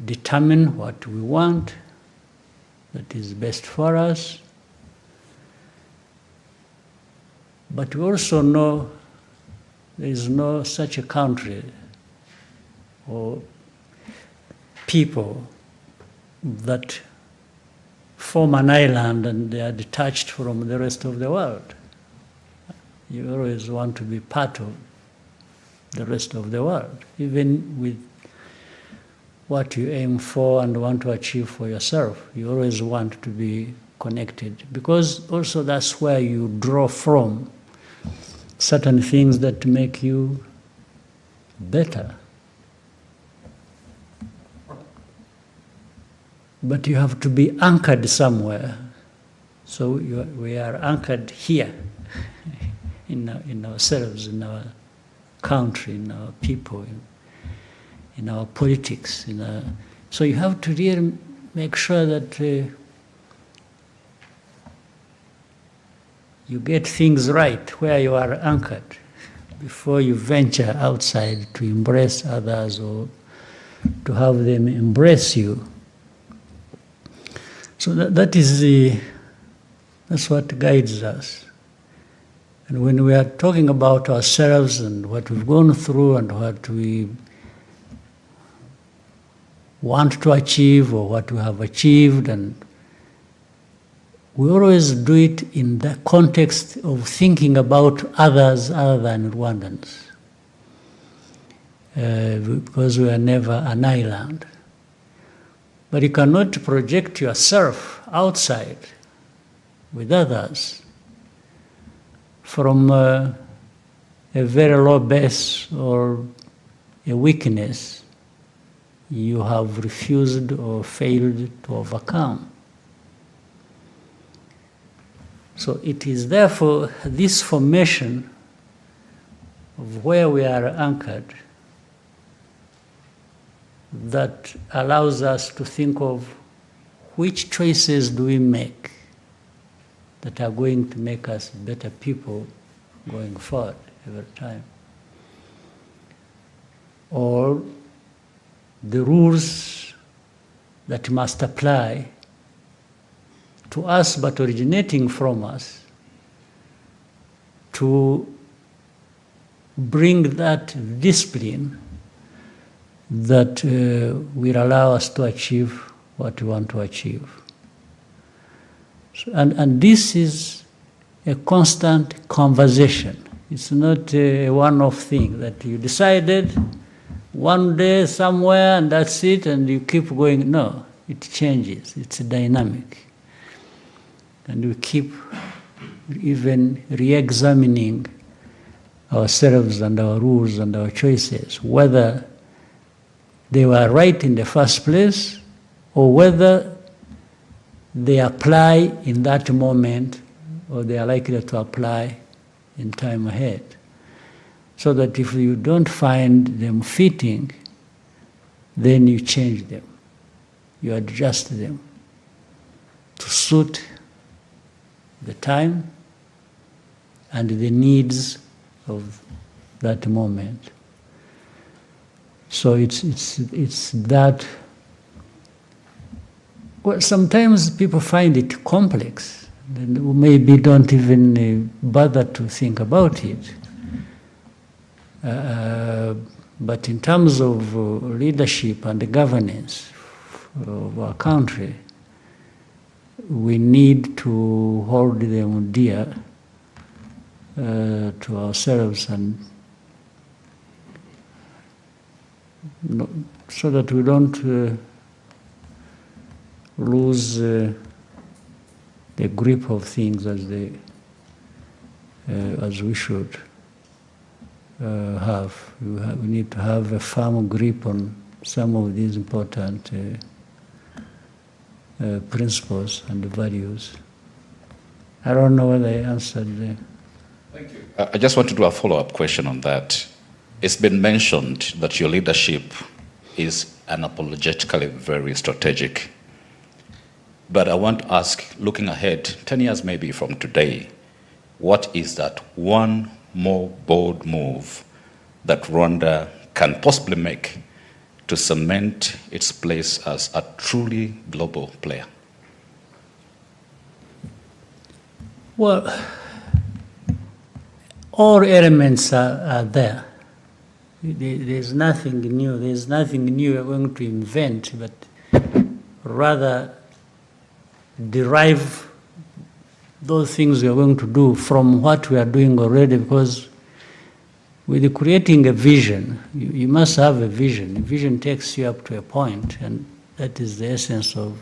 determine what we want that is best for us. But we also know there is no such a country or people that form an island and they are detached from the rest of the world. You always want to be part of the rest of the world, even with what you aim for and want to achieve for yourself. You always want to be connected, because also that's where you draw from certain things that make you better. But you have to be anchored somewhere. So we are anchored here in ourselves, in our country, in our people, in our politics. So you have to really make sure that you get things right where you are anchored before you venture outside to embrace others or to have them embrace you. So that's what guides us. And when we are talking about ourselves and what we've gone through and what we want to achieve or what we have achieved, and we always do it in the context of thinking about others other than Rwandans, because we are never an island. But you cannot project yourself outside with others from a very low base or a weakness you have refused or failed to overcome. So it is therefore this formation of where we are anchored that allows us to think of which choices do we make that are going to make us better people going forward every time. Or the rules that must apply to us but originating from us to bring that discipline that will allow us to achieve what we want to achieve. So, and this is a constant conversation. It's not a one-off thing that you decided one day somewhere and that's it and you keep going. No, it changes. It's dynamic. And we keep even re-examining ourselves and our rules and our choices, whether they were right in the first place or whether they apply in that moment, or they are likely to apply in time ahead. So that if you don't find them fitting, then you change them. You adjust them to suit the time and the needs of that moment. So it's that. Well, sometimes people find it complex, and maybe don't even bother to think about it. But in terms of leadership and governance of our country, we need to hold them dear to ourselves, and so that we don't lose the grip of things as we should have. We need to have a firm grip on some of these important principles and values. I don't know whether I answered. Thank you. I just want to do a follow-up question on that. It's been mentioned that your leadership is unapologetically very strategic. But I want to ask, looking ahead, 10 years maybe from today, what is that one more bold move that Rwanda can possibly make to cement its place as a truly global player? Well, all elements are there. There's nothing new. There's nothing new we're going to invent, but rather derive those things we are going to do from what we are doing already, because with creating a vision, you must have a vision. A vision takes you up to a point, and that is the essence of,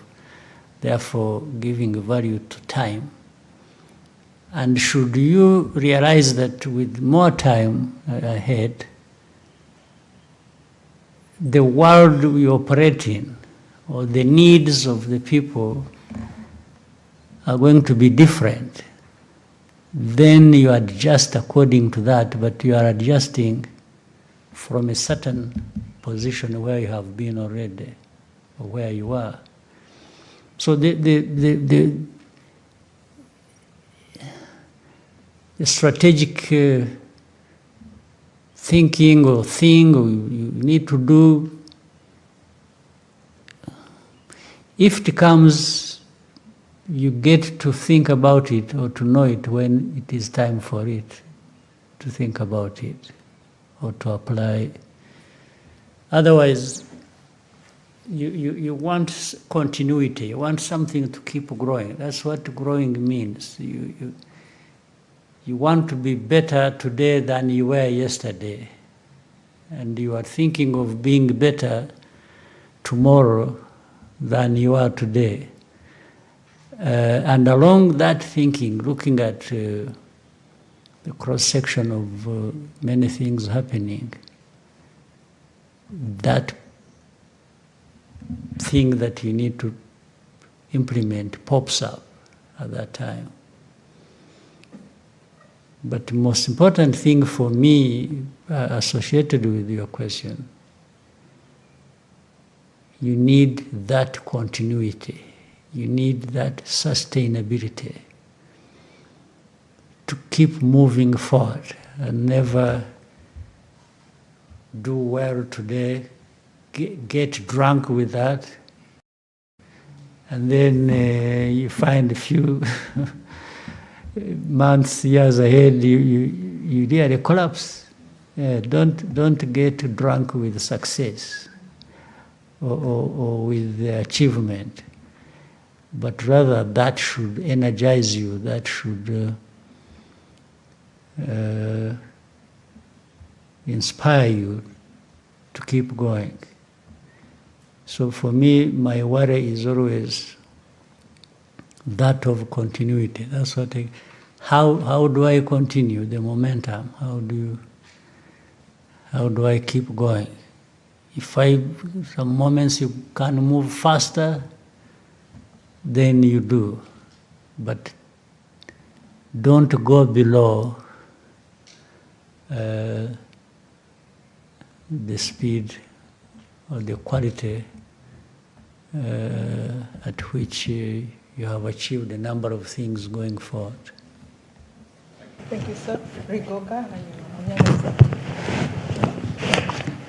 therefore, giving value to time. And should you realize that with more time ahead, the world we operate in, or the needs of the people, are going to be different, then you adjust according to that, but you are adjusting from a certain position where you have been already, or where you are. So the strategic thinking or thing you need to do, if it comes, you get to think about it or to know it when it is time for it, to think about it or to apply. Otherwise, you want continuity, you want something to keep growing. That's what growing means. You want to be better today than you were yesterday. And you are thinking of being better tomorrow than you are today. And along that thinking, looking at the cross-section of many things happening, that thing that you need to implement pops up at that time. But the most important thing for me, associated with your question, you need that continuity. You need that sustainability to keep moving forward and never do well today, get drunk with that, and then you find a few months, years ahead, you really collapse. Don't get drunk with success or with the achievement, but rather that should energize you, that should inspire you to keep going. So for me, my worry is always that of continuity. That's what how do I continue the momentum? How do I keep going? If some moments you can move faster, then you do. But don't go below the speed or the quality at which you have achieved a number of things going forward. Thank you, sir. Rigoga.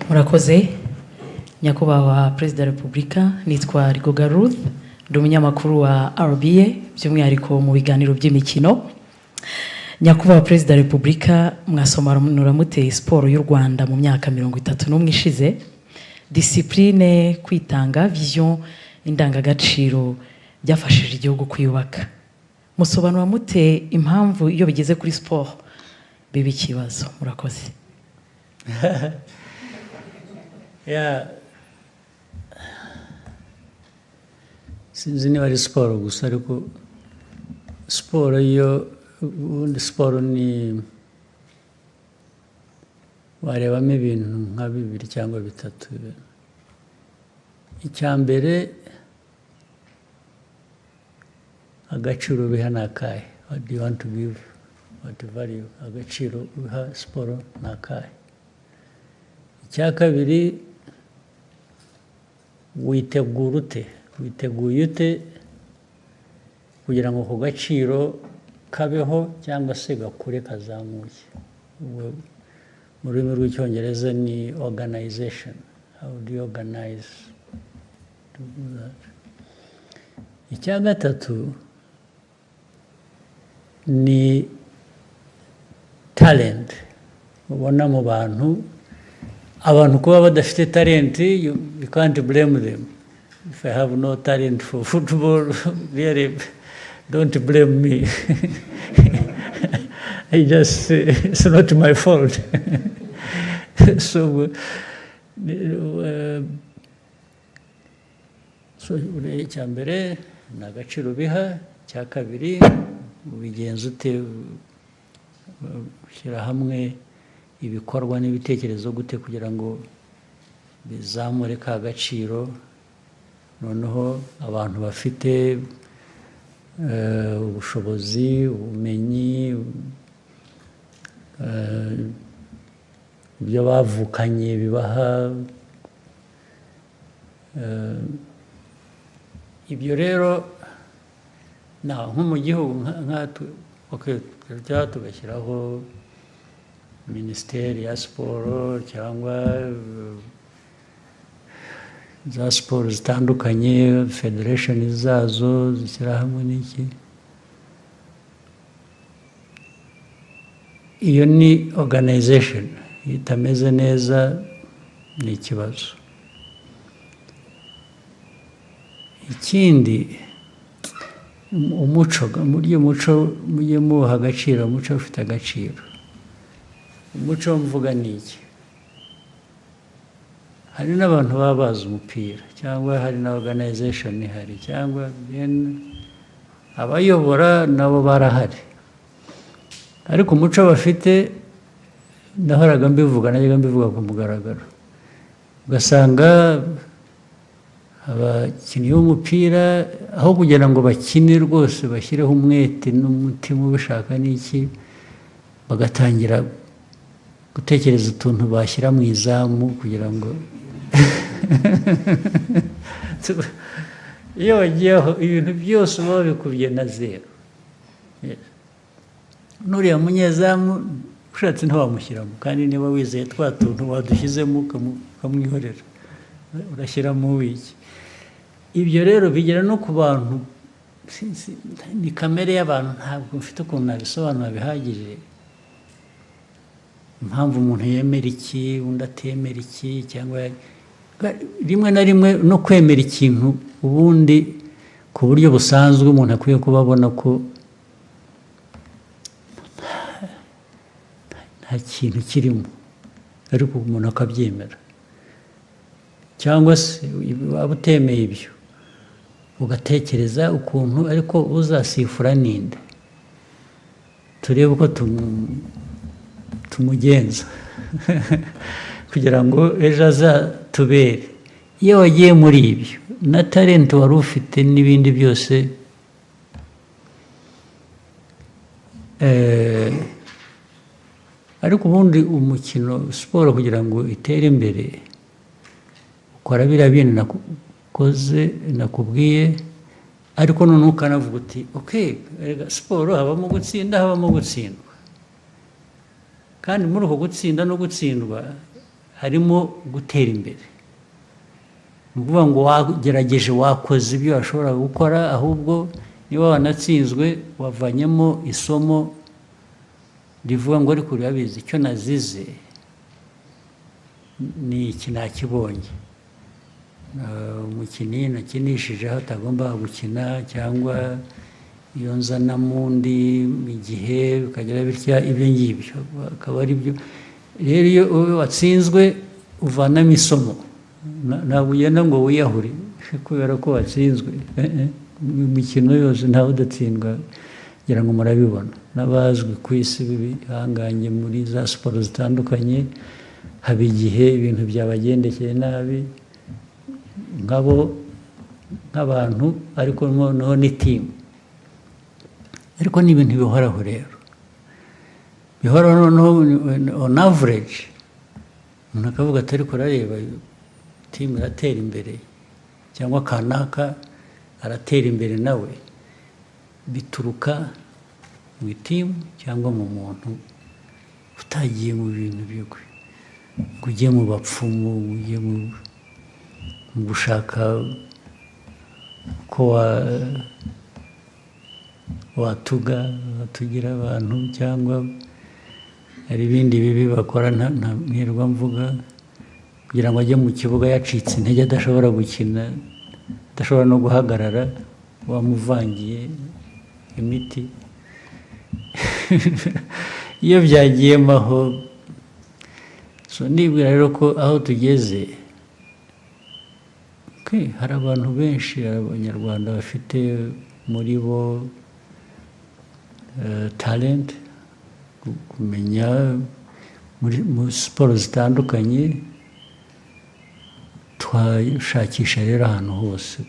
Murakoze. Nyakubahwa Perezida wa Repubulika, nitwa Rigoga Ruth, ndi umunyamakuru wa RBA, by'umwihariko mu biganiro by'imikino. Nyakubahwa Perezida wa Repubulika, mwasobanura mute siporo y'u Rwanda mu myaka 31 ishize, discipline, kwitanga, vision, indangagaciro byafashije igihugu kwiyubaka. Musobanura mute impamvu iyo bigeze kuri sport biba ikibazo? Murakoze. Yeah. Sinzi niba ari siporo gusa, ariko siporo yo ubundi siporo ni warebamo ibintu nka 2 cyangwa 3. Icya mbere, agaciro biha nakahe. What do you want to give? What value? Agaciro biha siporo nakahe. Icya kabiri, witegura ute? Witeguye ute kugira ngo ku gaciro kabeho cyangwa se gakure kazamuke? Mu rurimi rw'icyongereza ni organization. How do you organize to do that? Icya gatatu ni talent. Ubona mu bantu, abantu kuba badafite talent, you can't blame them. If I have no talent for football, really, don't blame me. It's not my fault. So icya mbere ni agaciro biha. Icya kabiri, ubigenza ute, ushyira hamwe ibikorwa n'ibitekerezo gute kugira ngo bizamure ka gaciro, noneho abantu bafite ubushobozi, ubumenyi, ibyo bavukanye bibaha. Ibyo rero nko mu gihugu tugashyiraho minisiteri ya siporo cyangwa za siporo zitandukanye, federation zazo zishyira hamwe n'iki. Iyo ni organization. Itameze neza ni ikibazo. Ikindi, umuco, mujye muha agaciro, umuco ufite agaciro. Umuco mvuga ni iki? Hari n'abantu baba bazi umupira, cyangwa hari na organization ihari, cyangwa abayobora nabo barahari, ariko umuco bafite, nahoraga mbivuga ku mugaragaro, ugasanga abakinnyi b'umupira aho kugira ngo bakine rwose bashyireho umwete n'umutima ubishaka n'iki, bagatangira gutekereza utuntu bashyira mu izamu kugira ngo iyo wagiyeho ibintu byose uba wabikubye na 0. Nuriya munyezamu ushatse ntiwamushyiramo, kandi niba wizeye twa tuntu wadushyizemo ukamwihorera, urashyiramo wiki. Ibyo rero bigera no ku bantu, ni kamere y'abantu, ntabwo mfite ukuntu nabisobanura bihagije. Impamvu umuntu yemera iki, undi atemera iki, cyangwa rimwe na rimwe no kwemera ikintu ubundi ku buryo busanzwe umuntu akwiye kuba abona ko nta kintu kirimo, ariko umuntu akabyemera. Cyangwa se waba utemeye ibyo, ugatekereza ukuntu ariko uzasifura ninde, turebe uko tumugenza kugira ngo ejo azatubere. iyo wagiye muri ibyo na talent wari ufite n'ibindi byose ariko ubundi umukino siporo kugira ngo itere imbere ukora biriya bintu nakubwiye ariko noneho ukanavuga uti okay, siporo habamo gutsinda habamo gutsindwa kandi muri uko gutsinda no gutsindwa harimo gutera imbere ni ukuvuga ngo wagerageje wakoze ibyo washobora gukora ahubwo niba wanatsinzwe wavanyemo isomo rivuga ngo ariko urabizi icyo nazize ni iki nakibonye umukinnyi nakinishije aho atagomba gukina cyangwa iyo nzana mundi igihe bikagera bitya ibyo ngibyo akaba ari byo rero iyo watsinzwe uvanamo isomo ntabwo ugenda ngo wiyahure kubera ko watsinzwe imikino yose ntawe udatsindwa kugira ngo murabibona n'abazwi ku isi bihanganye muri za siporo zitandukanye haba igihe ibintu byabagendekeye nabi nk'abantu ariko noneho ni timu ariko ni ibintu bihoraho rero bihoraho noneho on average umuntu akavuga ati ariko urareba timu iratera imbere cyangwa kanaka aratera imbere nawe bituruka mu itimu cyangwa mu muntu utagiye mu bintu bigwe ngo ujye mu bapfumu ujye mu gushaka ko watugira abantu cyangwa hari ibindi bibi bakora ntirwa mvuga kugira ngo ajye mu kibuga yacitse intege adashobora gukina adashobora no guhagarara wamuvangiye imiti iyo byagiyemo aho nibwira rero ko aho tugeze hari abantu benshi abanyarwanda bafite muri bo talent kumenya muri siporo zitandukanye twashakisha rero ahantu hose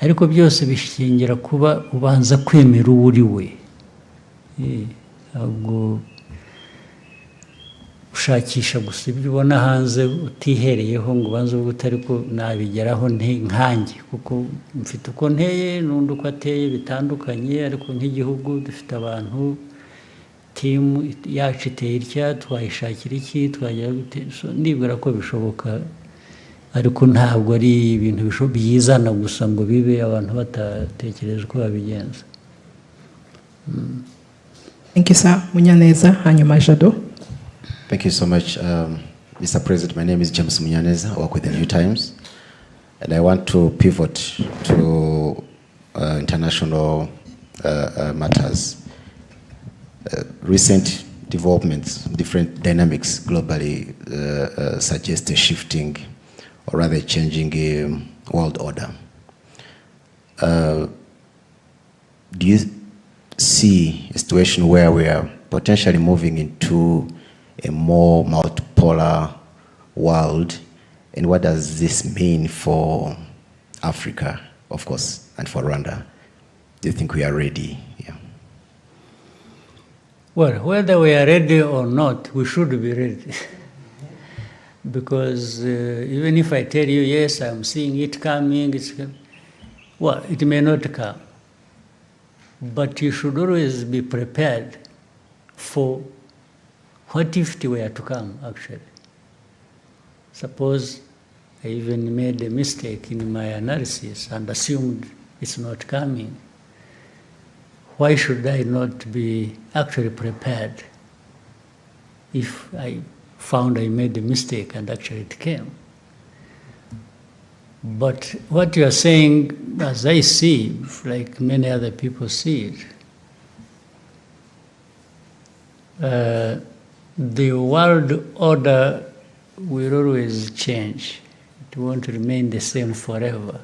ariko byose bishingira kuba ubanza kwemera uwo uri we ntabwo ushakisha gusa ibyo ubona hanze utihereyeho ngo ubanze uvuge utari ko nabigeraho nkanjye kuko mfite uko nteye n'undi uko ateye bitandukanye ariko nk'igihugu dufite abantu timu yacu iteye itya twayishakira iki twagira nibwira ko bishoboka ariko ntabwo ari ibintu byizana gusa ngo bibe abantu batatekereje uko babigenza. Thank you, sir. Munyaneza, hanyuma Jado. Thank you so much, Mr. President. My name is James Munyaneza. I work with the New Times. And I want to pivot to international matters. Recent developments, different dynamics globally suggest a shifting or rather changing world order. Do you see a situation where we are potentially moving into a more multipolar world, and what does this mean for Africa, of course, and for Rwanda? Do you think we are ready? Yeah. Well, whether we are ready or not, we should be ready. Because even if I tell you, yes, I'm seeing it coming, well, it may not come. But you should always be prepared for what if it were to come, actually. Suppose I even made a mistake in my analysis and assumed it's not coming. Why should I not be actually prepared if I found I made a mistake and actually it came? But what you are saying, as I see, like many other people see it, the world order will always change. It won't remain the same forever.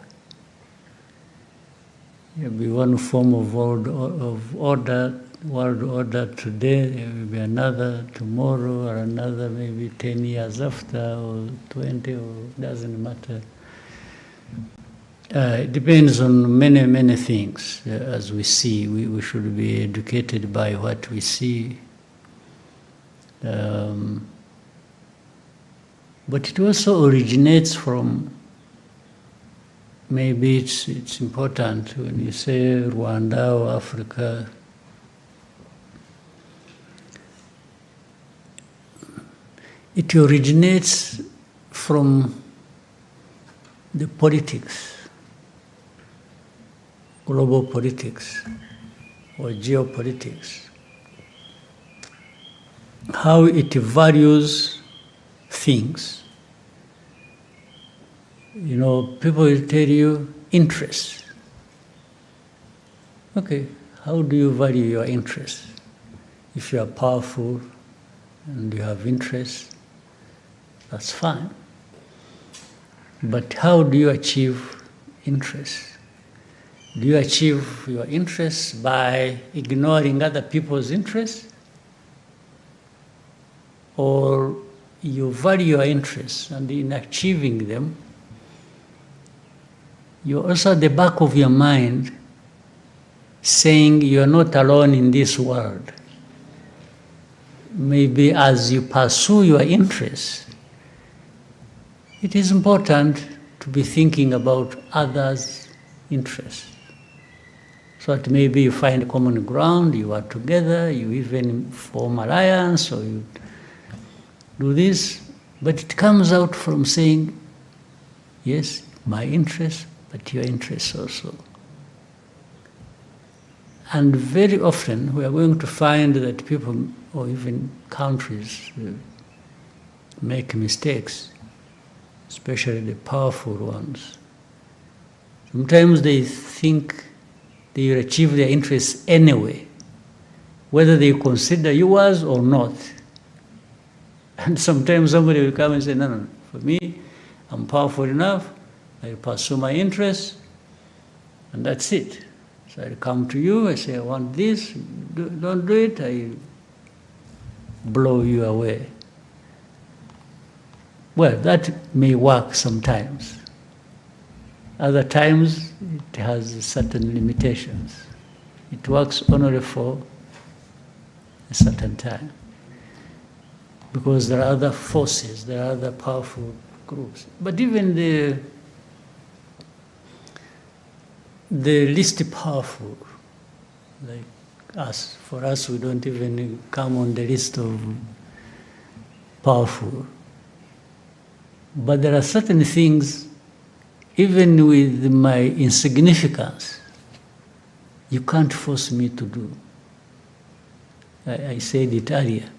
There'll be one form of order world order today, there will be another tomorrow, or another maybe 10 years after, or 20, or doesn't matter. It depends on many, many things. As we see, we should be educated by what we see. But it also originates from, maybe it's important when you say Rwanda or Africa. It originates from the politics, global politics or geopolitics, how it values things. You know, people will tell you interests. Okay, how do you value your interests? If you are powerful and you have interests, that's fine. But how do you achieve interests? Do you achieve your interests by ignoring other people's interests? Or you value your interests, and in achieving them, you're also at the back of your mind saying you're not alone in this world. Maybe as you pursue your interests, it is important to be thinking about others' interests. So that maybe you find common ground, you are together, you even form alliance, or you do this. But it comes out from saying, yes, my interest, but your interests also. And very often we are going to find that people, or even countries, make mistakes, especially the powerful ones. Sometimes they think they will achieve their interests anyway, whether they consider yours or not. And sometimes somebody will come and say, no, for me, I'm powerful enough, I pursue my interests, and that's it. So I come to you, I say, I want this, don't do it, I blow you away. Well, that may work sometimes. Other times, it has certain limitations. It works only for a certain time. Because there are other forces, there are other powerful groups. But even the least powerful, like us, for us, we don't even come on the list of powerful. But there are certain things, even with my insignificance, you can't force me to do. I said it earlier.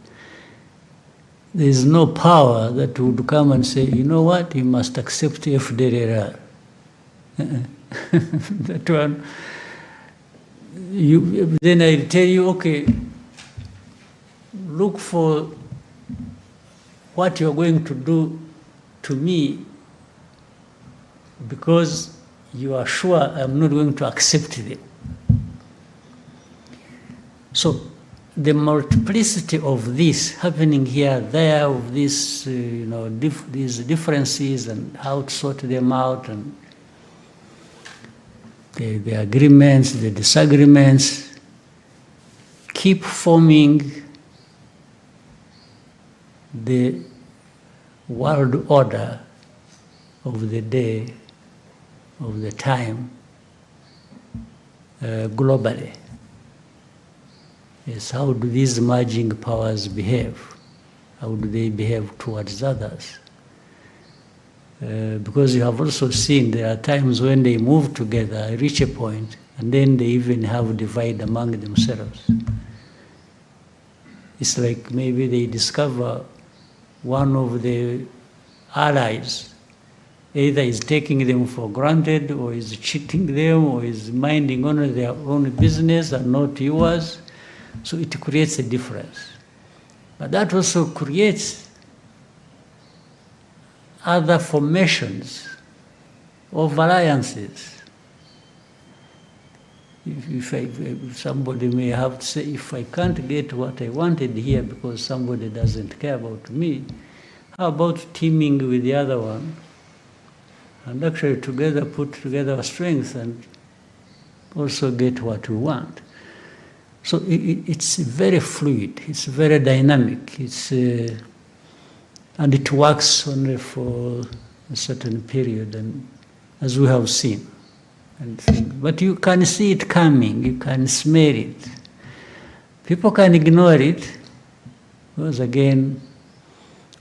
There is no power that would come and say, you know what, you must accept FDLR. That one, then I tell you, okay, look for what you're going to do to me, because you are sure I'm not going to accept them. So the multiplicity of this happening here, there, of this, these differences and how to sort them out, and the agreements, the disagreements, keep forming the world order of the day, of the time, globally. Yes, how do these merging powers behave? How do they behave towards others? Because you have also seen there are times when they move together, reach a point, and then they even have a divide among themselves. It's like maybe they discover one of the allies either is taking them for granted, or is cheating them, or is minding only their own business and not yours. So it creates a difference. But that also creates other formations of alliances. If somebody may have to say, if I can't get what I wanted here because somebody doesn't care about me, how about teaming with the other one and actually together put together our strength and also get what we want? So it's very fluid, it's very dynamic, and it works only for a certain period, and as we have seen. But you can see it coming, you can smell it. People can ignore it, because again,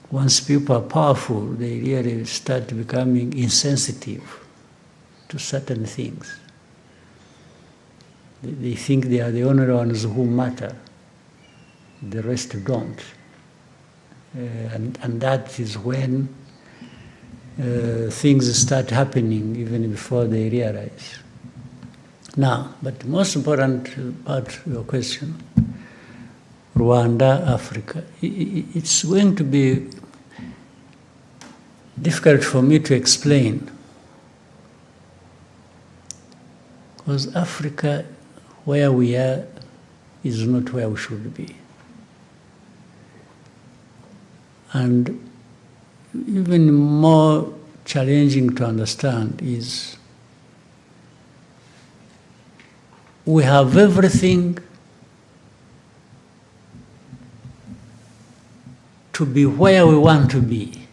once people are powerful, they really start becoming insensitive to certain things. They think they are the only ones who matter, the rest don't. And that is when things start happening even before they realize. Now, but the most important part of your question, Rwanda, Africa, it's going to be difficult for me to explain, because Africa, where we are, is not where we should be. And even more challenging to understand is we have everything to be where we want to be,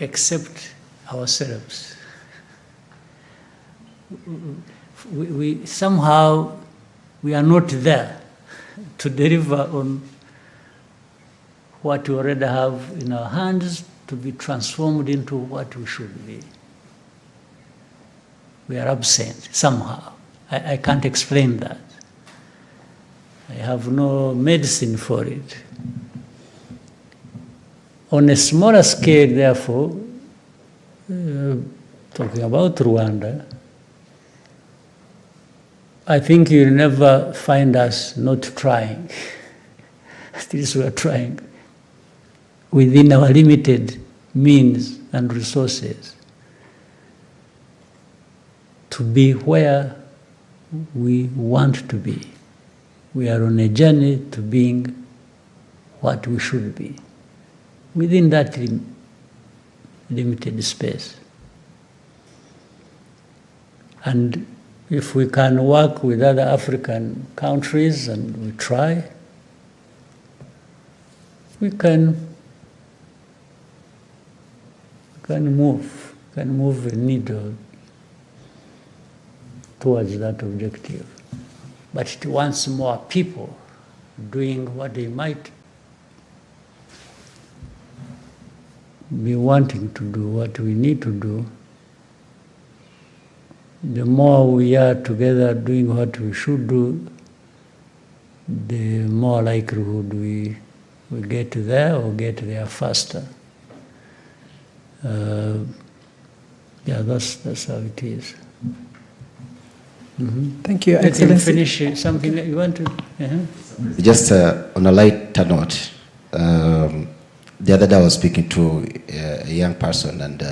except ourselves. We somehow we are not there to deliver on what we already have in our hands to be transformed into what we should be. We are absent somehow. I can't explain that. I have no medicine for it. On a smaller scale, therefore, talking about Rwanda, I think you'll never find us not trying. At least we are trying within our limited means and resources to be where we want to be. We are on a journey to being what we should be within that limited space. And if we can work with other African countries, and we try, we can move the needle towards that objective. But it wants more people doing what they might be wanting to do, what we need to do. The more we are together doing what we should do, the more likelihood we get there or get there faster. Yeah, that's how it is. Mm-hmm. Thank you, Let him Excellency. finish something that you want to. Just on a lighter note, the other day I was speaking to a young person and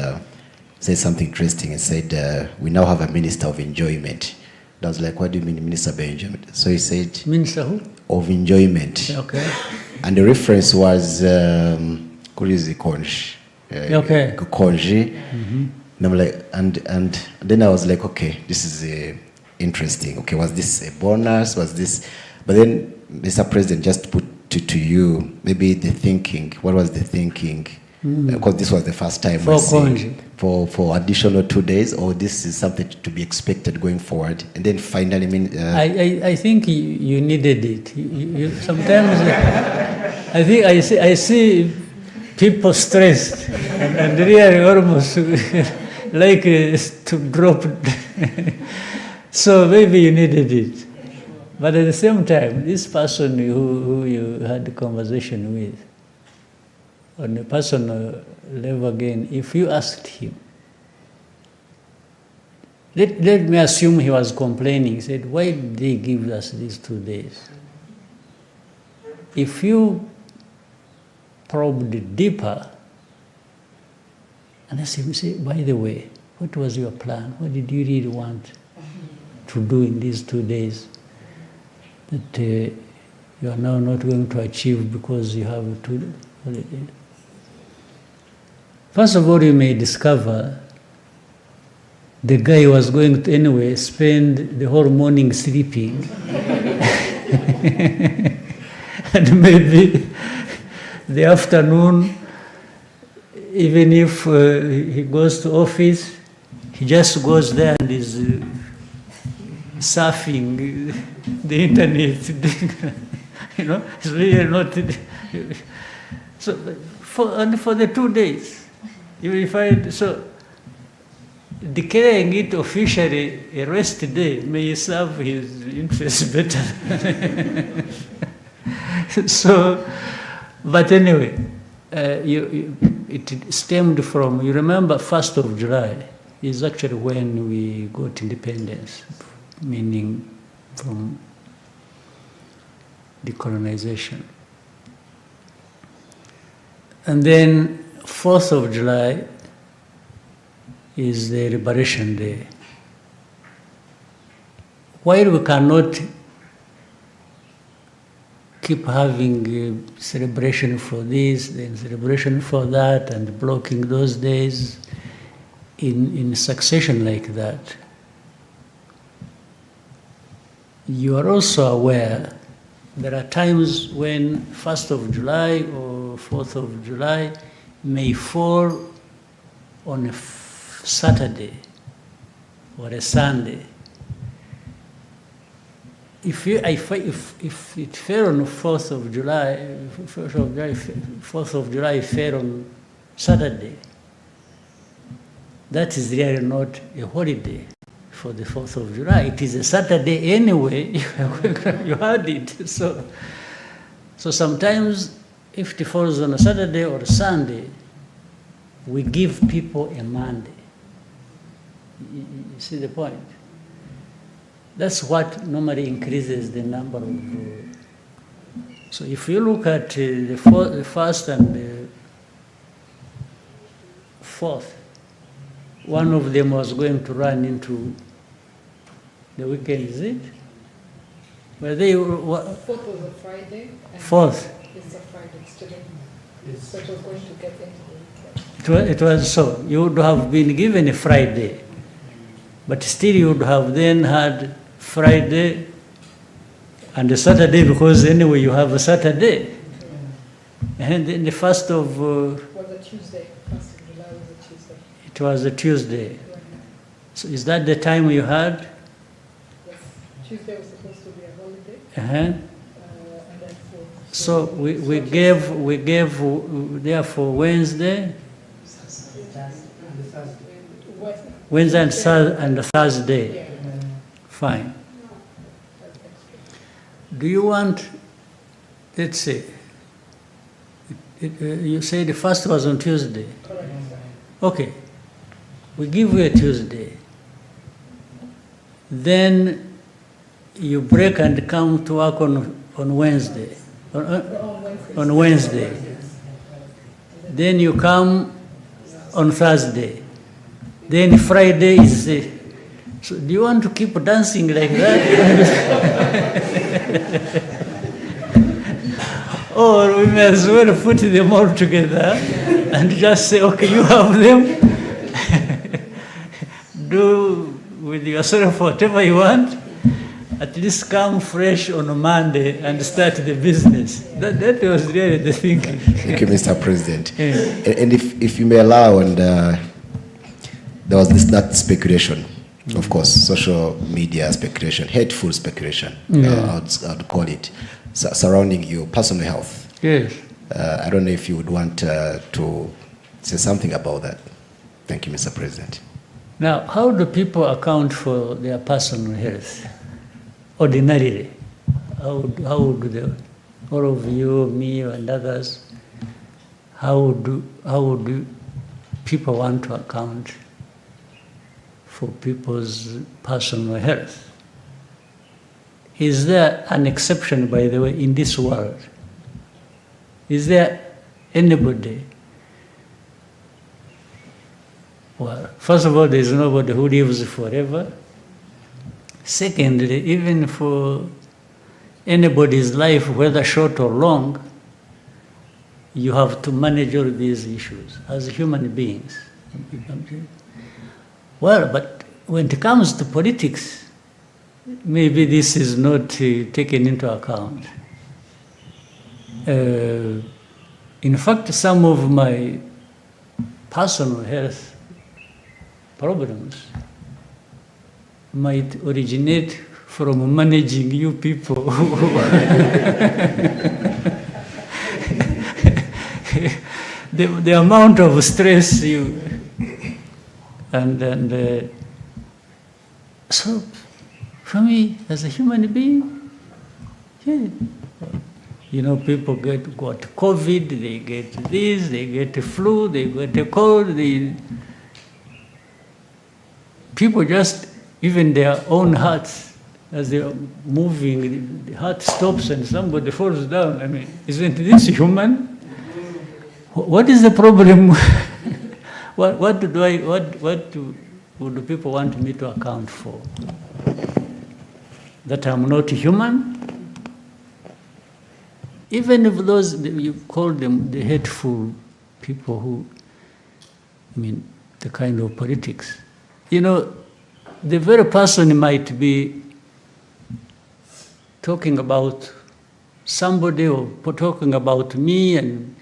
said something interesting and said, we now have a minister of enjoyment. I was like, what do you mean minister of enjoyment? So he said, Minister who? Of enjoyment. Okay. And the reference was, Konji. Okay. Konji. Mm-hmm. And I'm like, and then I was like, okay, this is interesting. Okay, was this a bonus? Was this? But then Mr. President just put to you maybe the thinking. What was the thinking? Because this was the first time for Konji. For additional 2 days, or this is something to be expected going forward. And then finally, I think you needed it. You sometimes I think I see people stressed and really almost like to drop. So maybe you needed it. But at the same time, this person who you had a conversation with, on a personal level again, if you asked him, let me assume he was complaining. He said, why did they give us these 2 days? If you probed deeper, and asked him, say, by the way, What was your plan? What did you really want to do in these 2 days that you are now not going to achieve because you have 2 holidays? First of all, you may discover the guy was going to anyway spend the whole morning sleeping. And maybe the afternoon, even if he goes to office, he just goes there and is surfing the internet. You know, it's really not. So for the 2 days, you find so. Declaring it officially a rest day may serve his interests better. So, but anyway, it stemmed from, you remember 1st of July is actually when we got independence, meaning from decolonization. And then 4th of July is the Liberation Day. While we cannot keep having a celebration for this, then celebration for that, and blocking those days in succession like that, you are also aware there are times when 1st of July or 4th of July may fall on a Saturday or a Sunday. If it fell on 4th of July, 4th of July fell on Saturday, that is really not a holiday for the 4th of July. It is a Saturday anyway, you had it. So sometimes if it falls on a Saturday or a Sunday, we give people a Monday. You see the point? That's what normally increases the number of. So if you look at the 1st and the 4th, one of them was going to run into the weekend, is it? Well, they were. 4th was a Friday. And 4th. It's a Friday today. So it was going to get into the weekend. It was so. You would have been given a Friday, but still you would have then had Friday and a Saturday, because anyway you have a Saturday. And then the 1st of. Was a Tuesday. 1st of July was a Tuesday. It was a Tuesday. So is that the time you had? Yes. Tuesday was supposed to be a holiday. And then so we gave therefore Wednesday. Wednesday and Thursday. Fine. Do you want, let's say, you say the 1st was on Tuesday. Correct. Okay. We give you a Tuesday. Then you break and come to work on Wednesday. On Wednesday. Then you come on Thursday. Then Friday is. So do you want to keep dancing like that? Or we may as well put them all together and just say, okay, you have them. Do with yourself whatever you want. At least come fresh on a Monday and start the business. That was really the thinking. Thank you, Mr. President. Yeah. And if you may allow, and there was that speculation, of course, social media speculation, hateful speculation, I'd call it, surrounding your personal health. Yes. I don't know if you would want to say something about that. Thank you, Mr. President. Now, how do people account for their personal health? Ordinarily, how do they, all of you, me, and others, how do people want to account for people's personal health? Is there an exception, by the way, in this world? Is there anybody Well, first of all, there is nobody who lives forever. Secondly, even for anybody's life, whether short or long, you have to manage all these issues as human beings. Well, but when it comes to politics, maybe this is not taken into account. In fact, some of my personal health problems might originate from managing you people. The amount of stress you and so for me as a human being, yeah, you know, people got COVID, they get this, they get the flu, they get a cold, people just, even their own hearts, as they are moving, the heart stops and somebody falls down. I mean, isn't this human? What is the problem? What do people want me to account for? That I'm not human? Even if those, you call them the hateful people who, I mean, the kind of politics. You know, the very person might be talking about somebody or talking about me and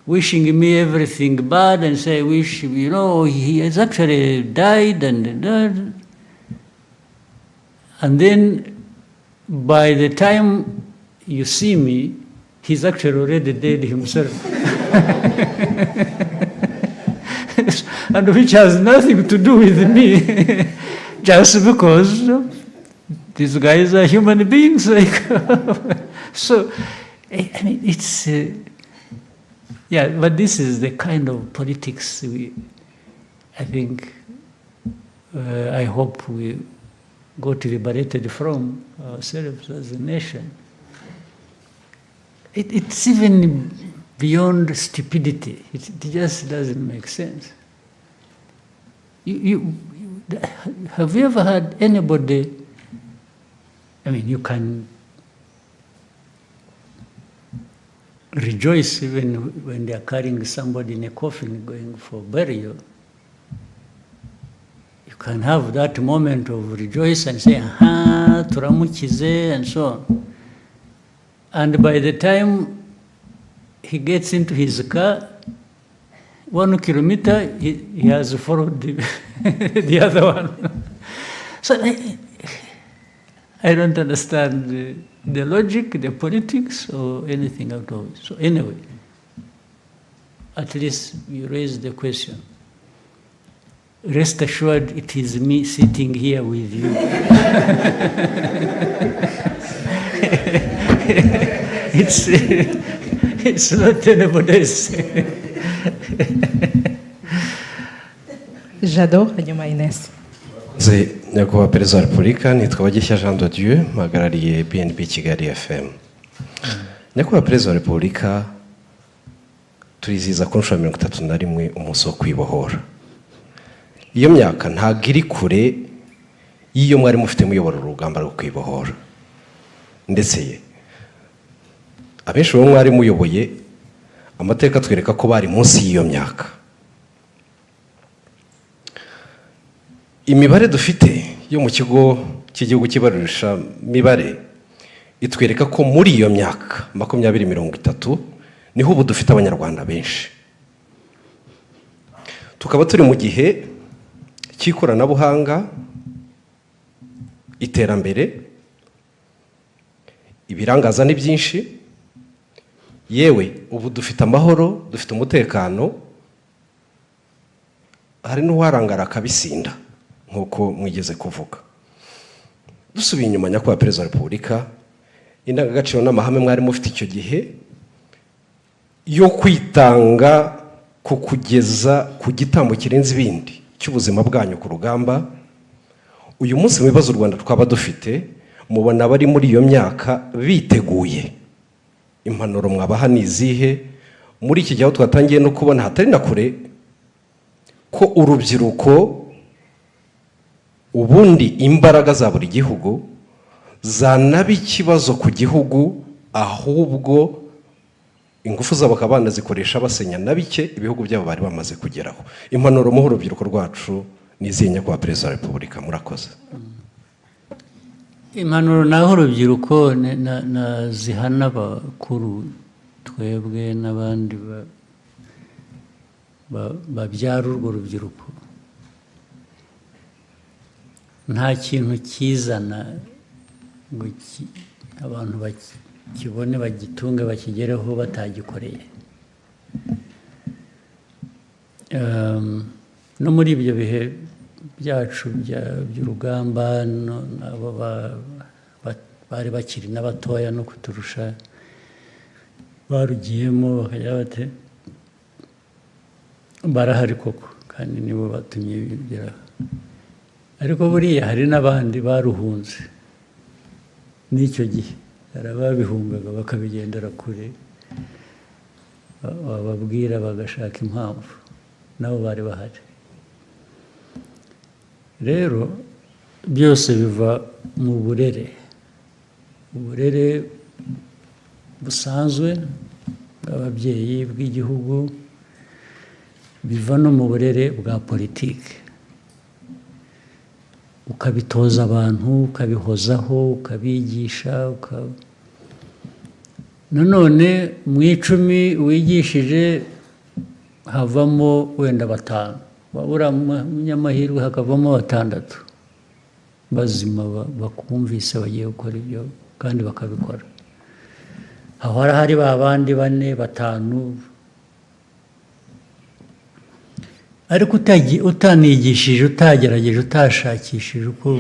wishing me everything bad and say, wish, you know, he has actually died and then by the time you see me, he's actually already dead himself. And which has nothing to do with me, just because these guys are human beings. Like so, I mean, it's, yeah, but this is the kind of politics I think, I hope we got liberated from ourselves as a nation. It's even beyond stupidity. It just doesn't make sense. Have you ever had anybody, I mean, you can rejoice even when they are carrying somebody in a coffin going for burial. You can have that moment of rejoice and say, aha, turamukize, and so on. And by the time he gets into his car, 1 kilometer, he has followed the other one. So I don't understand the logic, the politics, or anything at all. So anyway, at least you raised the question. Rest assured, it is me sitting here with you. It's not anybody else. Jado, hanyuma Ines. Nyakubahwa Perezida wa Repubulika, nitwa Gishya Jean de Dieu, mpagarariye BNB Kigali FM. Nyakubahwa Perezida wa Repubulika, turizihiza ku nshuro ya 31 umunsi wo kwibohora. Iyo myaka ntabwo iri kure y'iyo mwari mufite muyobora urugamba rwo kwibohora. Ndetse abenshi bo mwari muyoboye amateka twereka ko bari munsi y'iyo myaka. Imibare dufite yo mu kigo cy'igihugu kibarurisha mibare itwereka ko muri iyo myaka 2030 niho ubu dufite abanyarwanda benshi. Tukaba turi mu gihe cy'ikoranabuhanga, iterambere, ibirangaza ni byinshi, yewe ubu dufite amahoro, dufite umutekano, hari n'uwarangara akabisinda nkuko mwigeze kuvuga. Dusubiye inyuma nyakubahwa Perezida wa Repubulika, indangagaciro n'amahame mwari mufite icyo gihe yo kwitanga ku kugeza ku gitambo kirenze ibindi cy'ubuzima bwanyu ku rugamba, uyu munsi mu bibazo u Rwanda twaba dufite mubona bari muri iyo myaka biteguye. Impanuro mwabaha nizihe muri iki gihe twatangiye no kubona hatari na kure ko urubyiruko ubundi imbaraga za buri gihugu zanaba ikibazo ku gihugu, ahubwo ingufu zabo bakaba banazikoresha basenya na bike ibihugu byabo bari bamaze kugeraho. Impanuro muha urubyiruko rwacu nizihe nyakubahwa Perezida wa Repubulika? Murakoze. Impanuro naho urubyiruko zihana abakuru, twebwe n'abandi babyara urwo rubyiruko. Nta kintu kizana ngo abantu bakibone bagitunge bakigereho batagikoreye. No muri ibyo bihe byacu by'urugamba, abo bari bakiri n'abatoya no kuturusha barugiyemo bakajya bate, barahari koko kandi nibo batumye bigeraho. Ariko buriya hari n'abandi baruhunze n'icyo gihe, hari ababihungaga bakabigendera kure, bababwira bagashaka impamvu, nabo bari bahari. Rero byose biva mu burere, uburere busanzwe bw'ababyeyi bw'igihugu, biva no mu burere bwa politiki. Ukabitoza abantu, ukabihozaho, ukabigisha, nanone mu 10 wigishije havamo wenda 5, wabura munyamahirwe hakavamo 6 bazima bakumvise bagiye gukora ibyo kandi bakabikora. Ahora hari babandi 4, 5, ariko utanigishije, utagerageje, utashakishije uko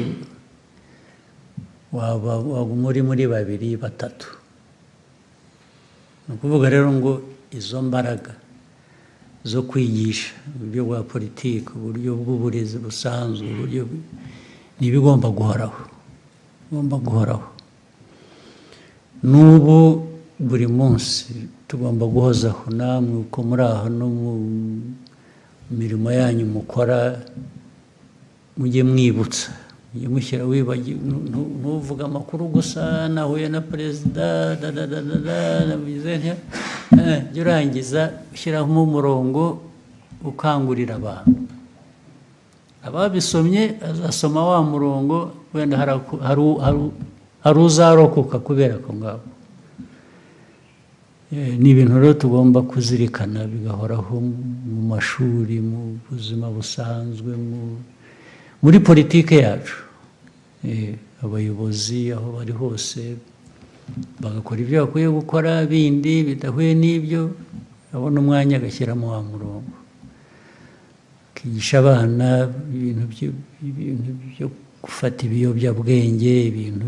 waguma uri muri 2, 3. Ni ukuvuga rero ngo izo mbaraga zo kwigisha, uburyo bwa politiki, uburyo bw'uburezi busanzwe, uburyo n'ibigomba guhoraho, bigomba guhoraho. N'ubu buri munsi tugomba guhozaho, namwe uko muri aho no mu mirimo yanyu mukora, mujye mwibutsa, mujye mushyira, ntuvuga amakuru gusa nahuye na perezida jya urangiza ushyiramo umurongo ukangurira abantu. Ababisomye azasoma wa murongo, wenda hari uzarokoka kubera ko ngabo. Ni ibintu rero tugomba kuzirikana bigahoraho mu mashuri, mu buzima busanzwe, muri politiki yacu. Abayobozi aho bari hose bagakora ibyo bakwiye gukora, bindi bidahuye n'ibyo abona umwanya agashyiramo wa murongo, akigisha abana ibintu byo gufata ibiyobyabwenge, ibintu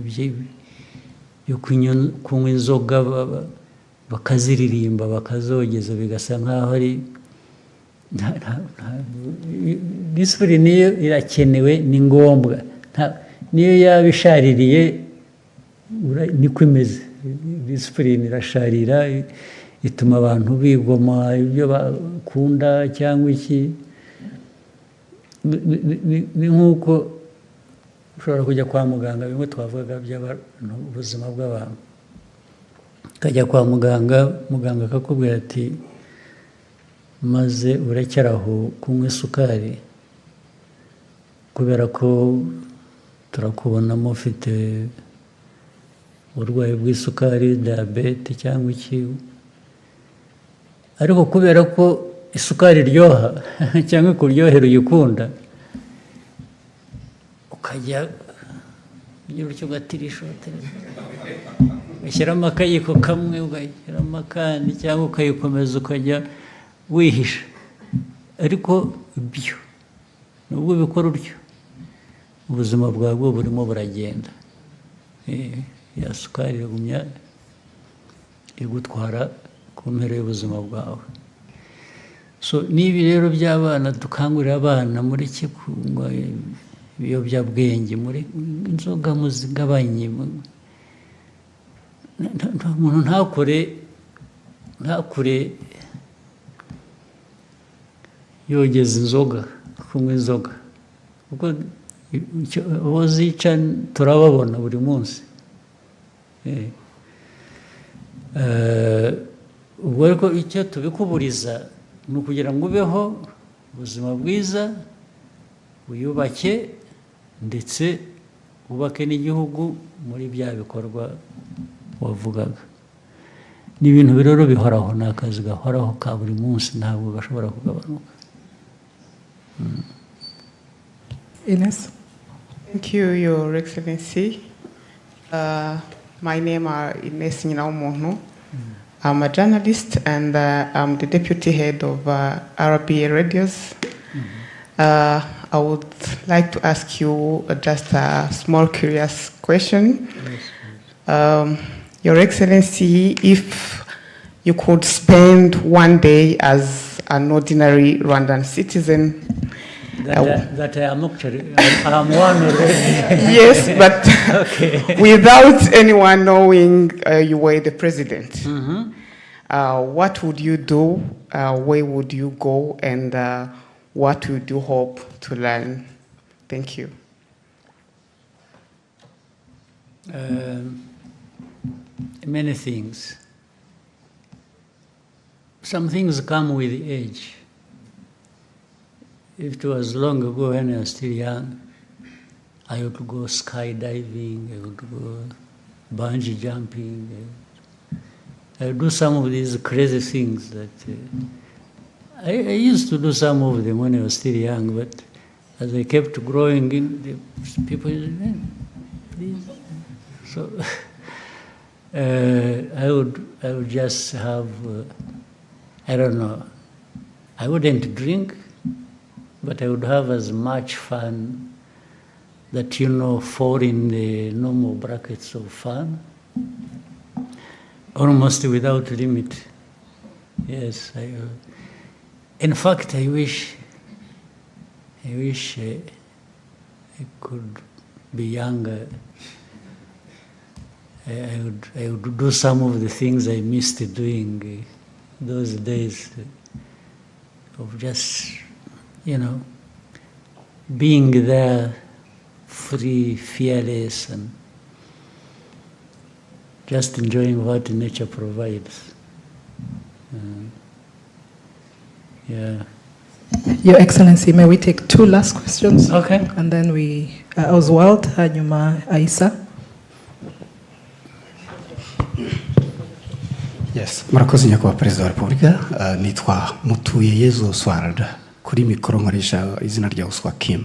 byo kunywa inzoga, bakaziririmba bakazogeza, bigasa nk'aho ari disipurine. Niyo irakenewe, ni ngombwa, niyo yaba ishaririye niko imeze. Disipurine irasharira, ituma abantu bigoma ibyo bakunda cyangwa iki. Ni nk'uko ushobora kujya kwa muganga, bimwe twavugaga by'ubuzima bw'abantu. Ukajya kwa muganga, muganga akakubwira ati maze urekeraho kunywa isukari kubera ko turakubonamo ufite uburwayi bw'isukari, diyabete cyangwa iki. Ariko kubera ko isukari iryoha cyangwa kuryohera uyikunda, ukajya ugira utyo ugatirisha, ugashyiramo akayiko kamwe, ugashyiramo akandi, cyangwa ukayikomeza ukajya wihisha. Ariko ibyo nubwo ubikora utyo, ubuzima bwawe burimo buragenda. Ya sukari iragumya igutwara ku mpera y'ubuzima bwawe. So n'ibi rero by'abana, dukangurira abana muri kunywa ibiyobyabwenge, muri inzoga muzigabanye. Umuntu ntakure yogeza inzoga kunywa inzoga kuko abo zica turababona buri munsi ubwo ariko icyo tubikuburiza ni ukugira ngo ubeho ubuzima bwiza wiyubake ndetse wubake n'igihugu muri bya bikorwa wavugaga ni ibintu rero bihoraho ni akazi gahoraho ka buri munsi ntabwo gashobora kugabanuka. Ines. Thank you, Your Excellency. My name is Ines Nyinawumuntu. I'm a journalist and I'm the deputy head of RBA Radios. I would like to ask you just a small curious question. Your Excellency, if you could spend one day as an ordinary Rwandan citizen, that I am actually, I'm one already. Yes, but okay. Without anyone knowing you were the president, what would you do? Where would you go? And what would you hope to learn? Thank you. Many things. Some things come with age. If it was long ago when I was still young, I would go skydiving, I would go bungee jumping. I would do some of these crazy things that I used to do some of them when I was still young, but as I kept growing, the people said, please. So I would just have, I don't know, I wouldn't drink, but I would have as much fun that, fall in the normal brackets of fun, almost without limit. Yes, in fact, I wish I could be younger. I would do some of the things I missed doing those days of just, being there, free, fearless, and just enjoying what nature provides. Yeah. Your Excellency, may we take two last questions? Okay. And then we, Oswald, hanyuma Aisa. Yes, murakoze nyakubahwa Perezida wa Repubulika, nitwa Mutuyeyezu Oswald, kuri mikoro nkoresha izina rya Oswa Kim.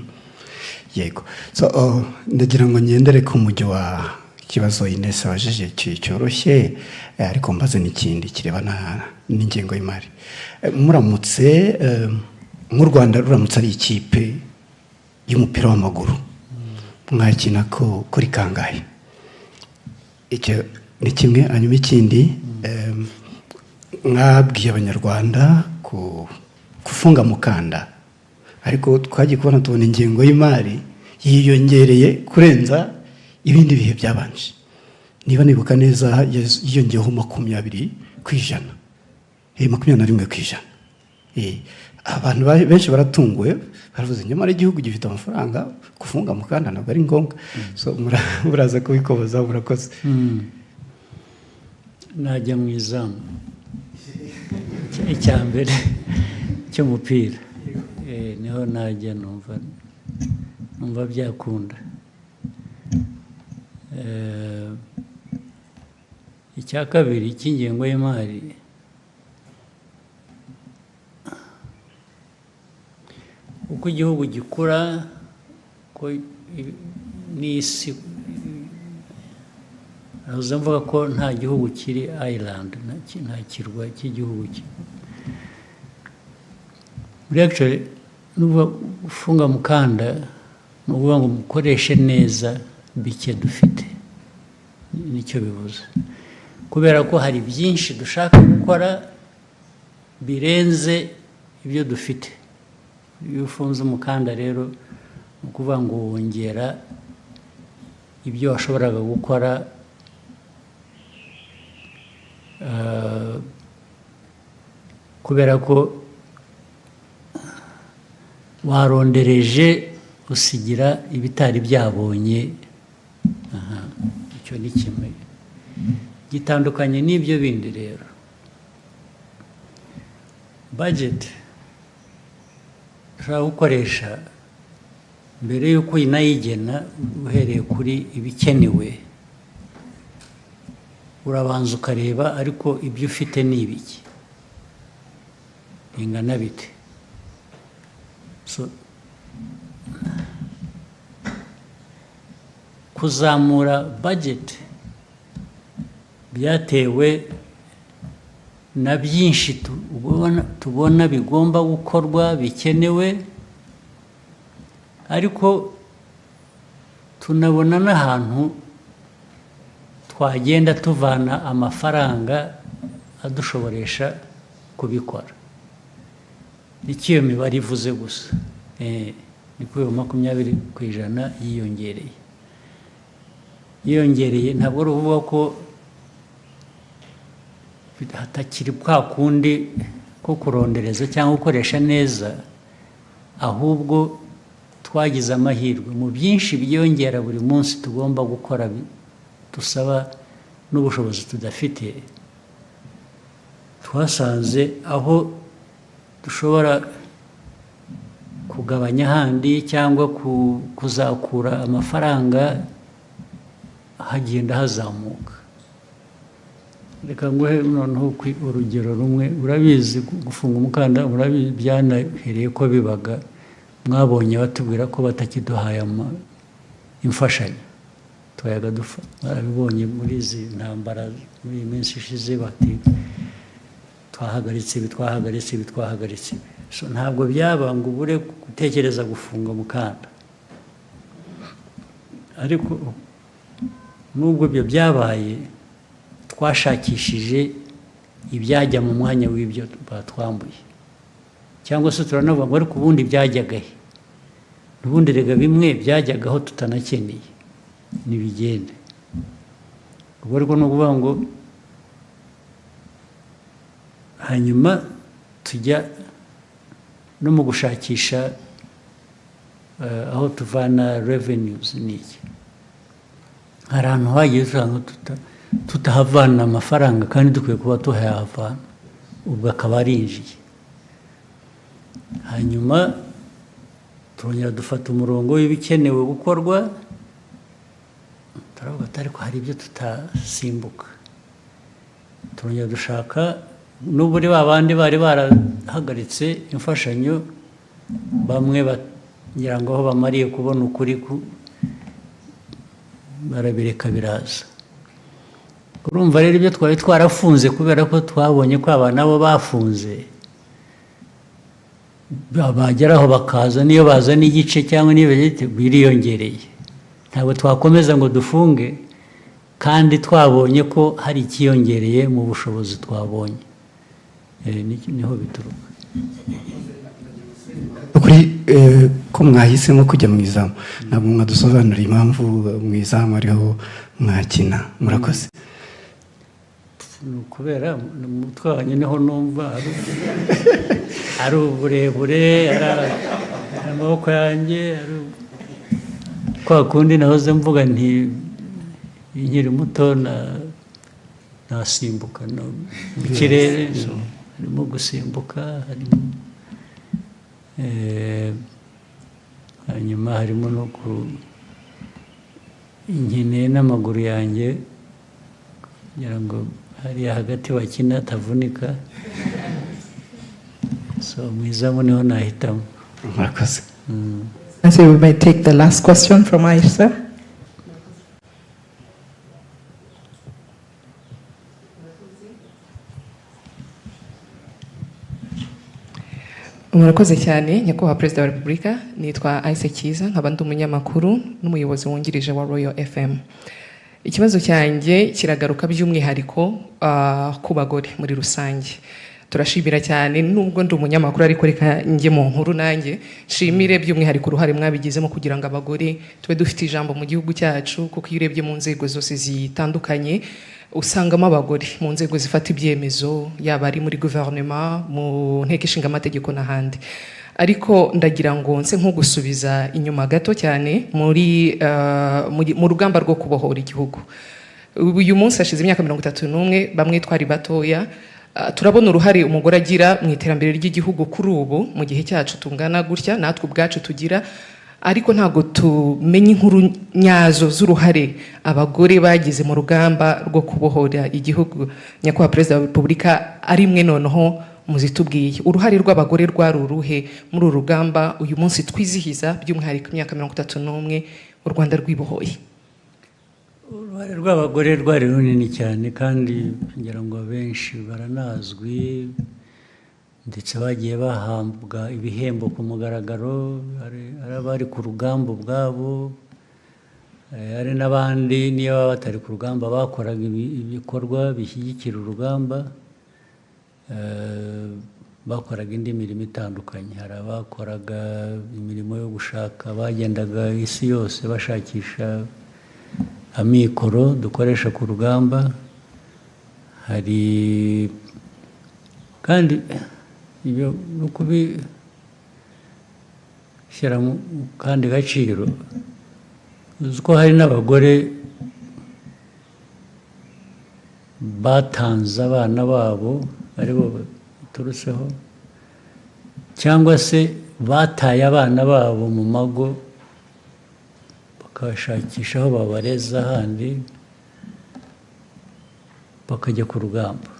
Yego. So, ndagira ngo ngendere ku mujyo wa kibazo Ines abajije cyoroshye, ariko mbaze n'ikindi kirebana n'ingengo y'imari. Muramutse mu Rwanda ruramutse ari ikipe y'umupira w'amaguru, mwakina ko kuri kangahe? Icyo ni kimwe. Hanyuma ikindi, mwabwiye abanyarwanda kufunga mukanda, ariko twagiye kubona tubona ingengo y'imari yiyongereye kurenza ibindi bihe byabanje. Niba nibuka neza yiyongeyeho 20%, 21%. Abantu benshi baratunguwe, baravuze nyamara igihugu gifite amafaranga, kufunga mukanda ntabwo ari ngombwa. So muraza kubikoboza, murakoze. Najya mu izamu icyambere cy'umupira, niho najya numva byakunda. Icya kabiri cy'ingengo y'imari, uko igihugu gikura, ko n'isi, nahoze mvuga ko nta gihugu kiri island, nta kirwa cy'igihugu. Actually, nuba ufunga mukanda, nuvuga ngo mukoreshe neza bike dufite, nicyo bivuze. Kubera ko hari byinshi dushaka gukora birenze ibyo dufite. Iyo ufunze umukanda rero, ni ukuvuga ngo wongera ibyo washoboraga gukora kubera ko warondereje usigira ibitari byabonye. Icyo ni kimwe gitandukanye n'ibyo bindi. Rero budget ushobora gukoresha mbere y'uko inayigena, uhereye kuri ibikenewe, urabanza ukareba ariko ibyo ufite ni ibiki, bingana bite. So kuzamura budget byatewe na byinshi tubona bigomba gukorwa, bikenewe, ariko tunabona n'ahantu twagenda tuvana amafaranga adushoboresha kubikora. Nicyo iyo mibare ivuze gusa. Ni kuri 20% yiyongereye. Ntabwo ari ukuvuga ko hatakiri bwa kundi ko kurondereza cyangwa gukoresha neza, ahubwo twagize amahirwe mu byinshi byiyongera buri munsi tugomba gukora, dusaba n'ubushobozi tudafite. Twasanze aho dushobora kugabanya handi cyangwa kuzakura amafaranga hagenda hazamuka. Reka nguhe noneho urugero rumwe. Urabizi gufunga umukanda, urabizi byanahereye ko bibaga, mwabonye batubwira ko batakiduhaye imfashanyo twayaga dufa. Barabibonye muri izi ntambara muri iyi minsi ishize, bati twahagaritse ibi. So ntabwo byaba ngo ubure gutekereza gufunga umukanda, ariko nubwo ibyo byabaye, twashakishije ibyajya mu mwanya w'ibyo batwambuye. Cyangwa se turanavuga ngo ariko ubundi byajyagahe? Ubundi rega bimwe byajyagaho tutanakeneye nibigende. Ubwo ariko no kuvuga ngo hanyuma tujya no mu gushakisha aho tuvana revenues n'iki. Hari ahantu hagiye usanga tutahavana amafaranga kandi dukwiye kuba tuhahavana, ubwo akaba arinjiye. Hanyuma turongera dufata umurongo w'ibikenewe gukorwa, turavuga ariko hari ibyo tutasimbuka. Turongera dushaka n'uburi babandi bari barahagaritse imfashanyo, bamwe bagira ngo aho bamariye kubona ukuri barabireka biraza. Urumva rero ibyo twari twarafunze kubera ko twabonye ko aba nabo bafunze, bageraho bakaza, niyo bazana igice cyangwa niyo biriyongereye. Ntabwo twakomeza ngo dufunge kandi twabonye ko hari ikiyongereye mu bushobozi twabonye. Niho bituruka. Kuri ko mwahisemo kujya mu izamu, ntabwo mwadusobanurira impamvu mu izamu ariho mwakina. Murakoze. Kubera umutwe wanjye niho numva ari uburebure, amaboko yanjye kwa kundi nahoze mvuga nti nkiri muto nasimbuka mu kirere. Harimo gusimbuka, hanyuma harimo no inkeneye n'amaguru yanjye kugira ngo hariya hagati wakina atavunika. So mu izamu niho nahitamo. Murakoze. And so we may take the last question from Aisha. Murakoze cyane nyakubahwa Perezida wa Repubulika. Nitwa Aisha Kiza, nkaba ndi umunyamakuru n'umuyobozi wungirije wa Royal FM. Ikibazo cyanjye kiragaruka by'umwihariko ku bagore muri rusange. Turashimira cyane nubwo ndi umunyamakuru, ariko reka njye mu nkuru nanjye shimire by'umwihariko uruhare mwabigizemo kugira ngo abagore tube dufite ijambo mu gihugu cyacu, kuko iyo urebye mu nzego zose zitandukanye usangamo abagore mu nzego zifata ibyemezo, yaba ari muri guverinoma, mu nteko ishinga amategeko n'ahandi. ariko ndagira ngo nse nko gusubiza inyuma gato cyane mu rugamba rwo kubohora igihugu. Uyu munsi hashize imyaka 31, bamwe twari batoya, turabona uruhare umugore agira mu iterambere ry'igihugu kuri ubu mu gihe cyacu tungana gutya natwe ubwacu tugira, ariko ntabwo tumenye inkuru nyazo z'uruhare abagore bagize mu rugamba rwo kubohora igihugu. Nyakubahwa Perezida wa Repubulika, ari mwe noneho muzitubwiye uruhare rw'abagore rwari uruhe muri uru rugamba uyu munsi twizihiza by'umwihariko imyaka 31 u Rwanda rwibohoye? Uruhare rw'abagore rwari runini cyane kandi ngira ngo abenshi baranazwi, ndetse bagiye bahambwa ibihembo ku mugaragaro, ari abari ku rugamba ubwabo, hari n'abandi niyo baba batari ku rugamba bakoraga ibikorwa bishyigikira urugamba, bakoraga indi mirimo itandukanye. Hari abakoraga imirimo yo gushaka, bagendaga isi yose bashakisha amikoro dukoresha ku rugamba. Hari kandi ibyo no kubishyira mu kandi gaciro, uzi ko hari n'abagore batanze abana babo aribo baturutseho, cyangwa se bataye abana babo mu mago bakabashakisha aho babareza ahandi bakajya ku rugamba.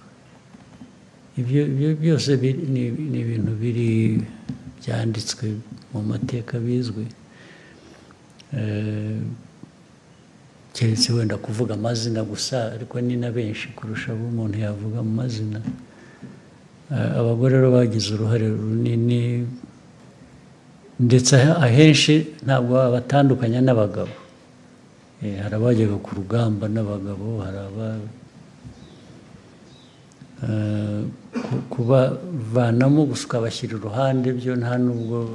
Ibyo byose ni ibintu biri byanditswe mu mateka bizwi, keretse wenda kuvuga amazina gusa, ariko ni na benshi kurusha abo umuntu yavuga mu mazina. Abagore rero bagize uruhare runini, ndetse ahenshi ntabwo batandukanya n'abagabo. Hari abajyaga ku rugamba n'abagabo, hari kubavanamo gusa ukabashyira iruhande, byo nta nubwo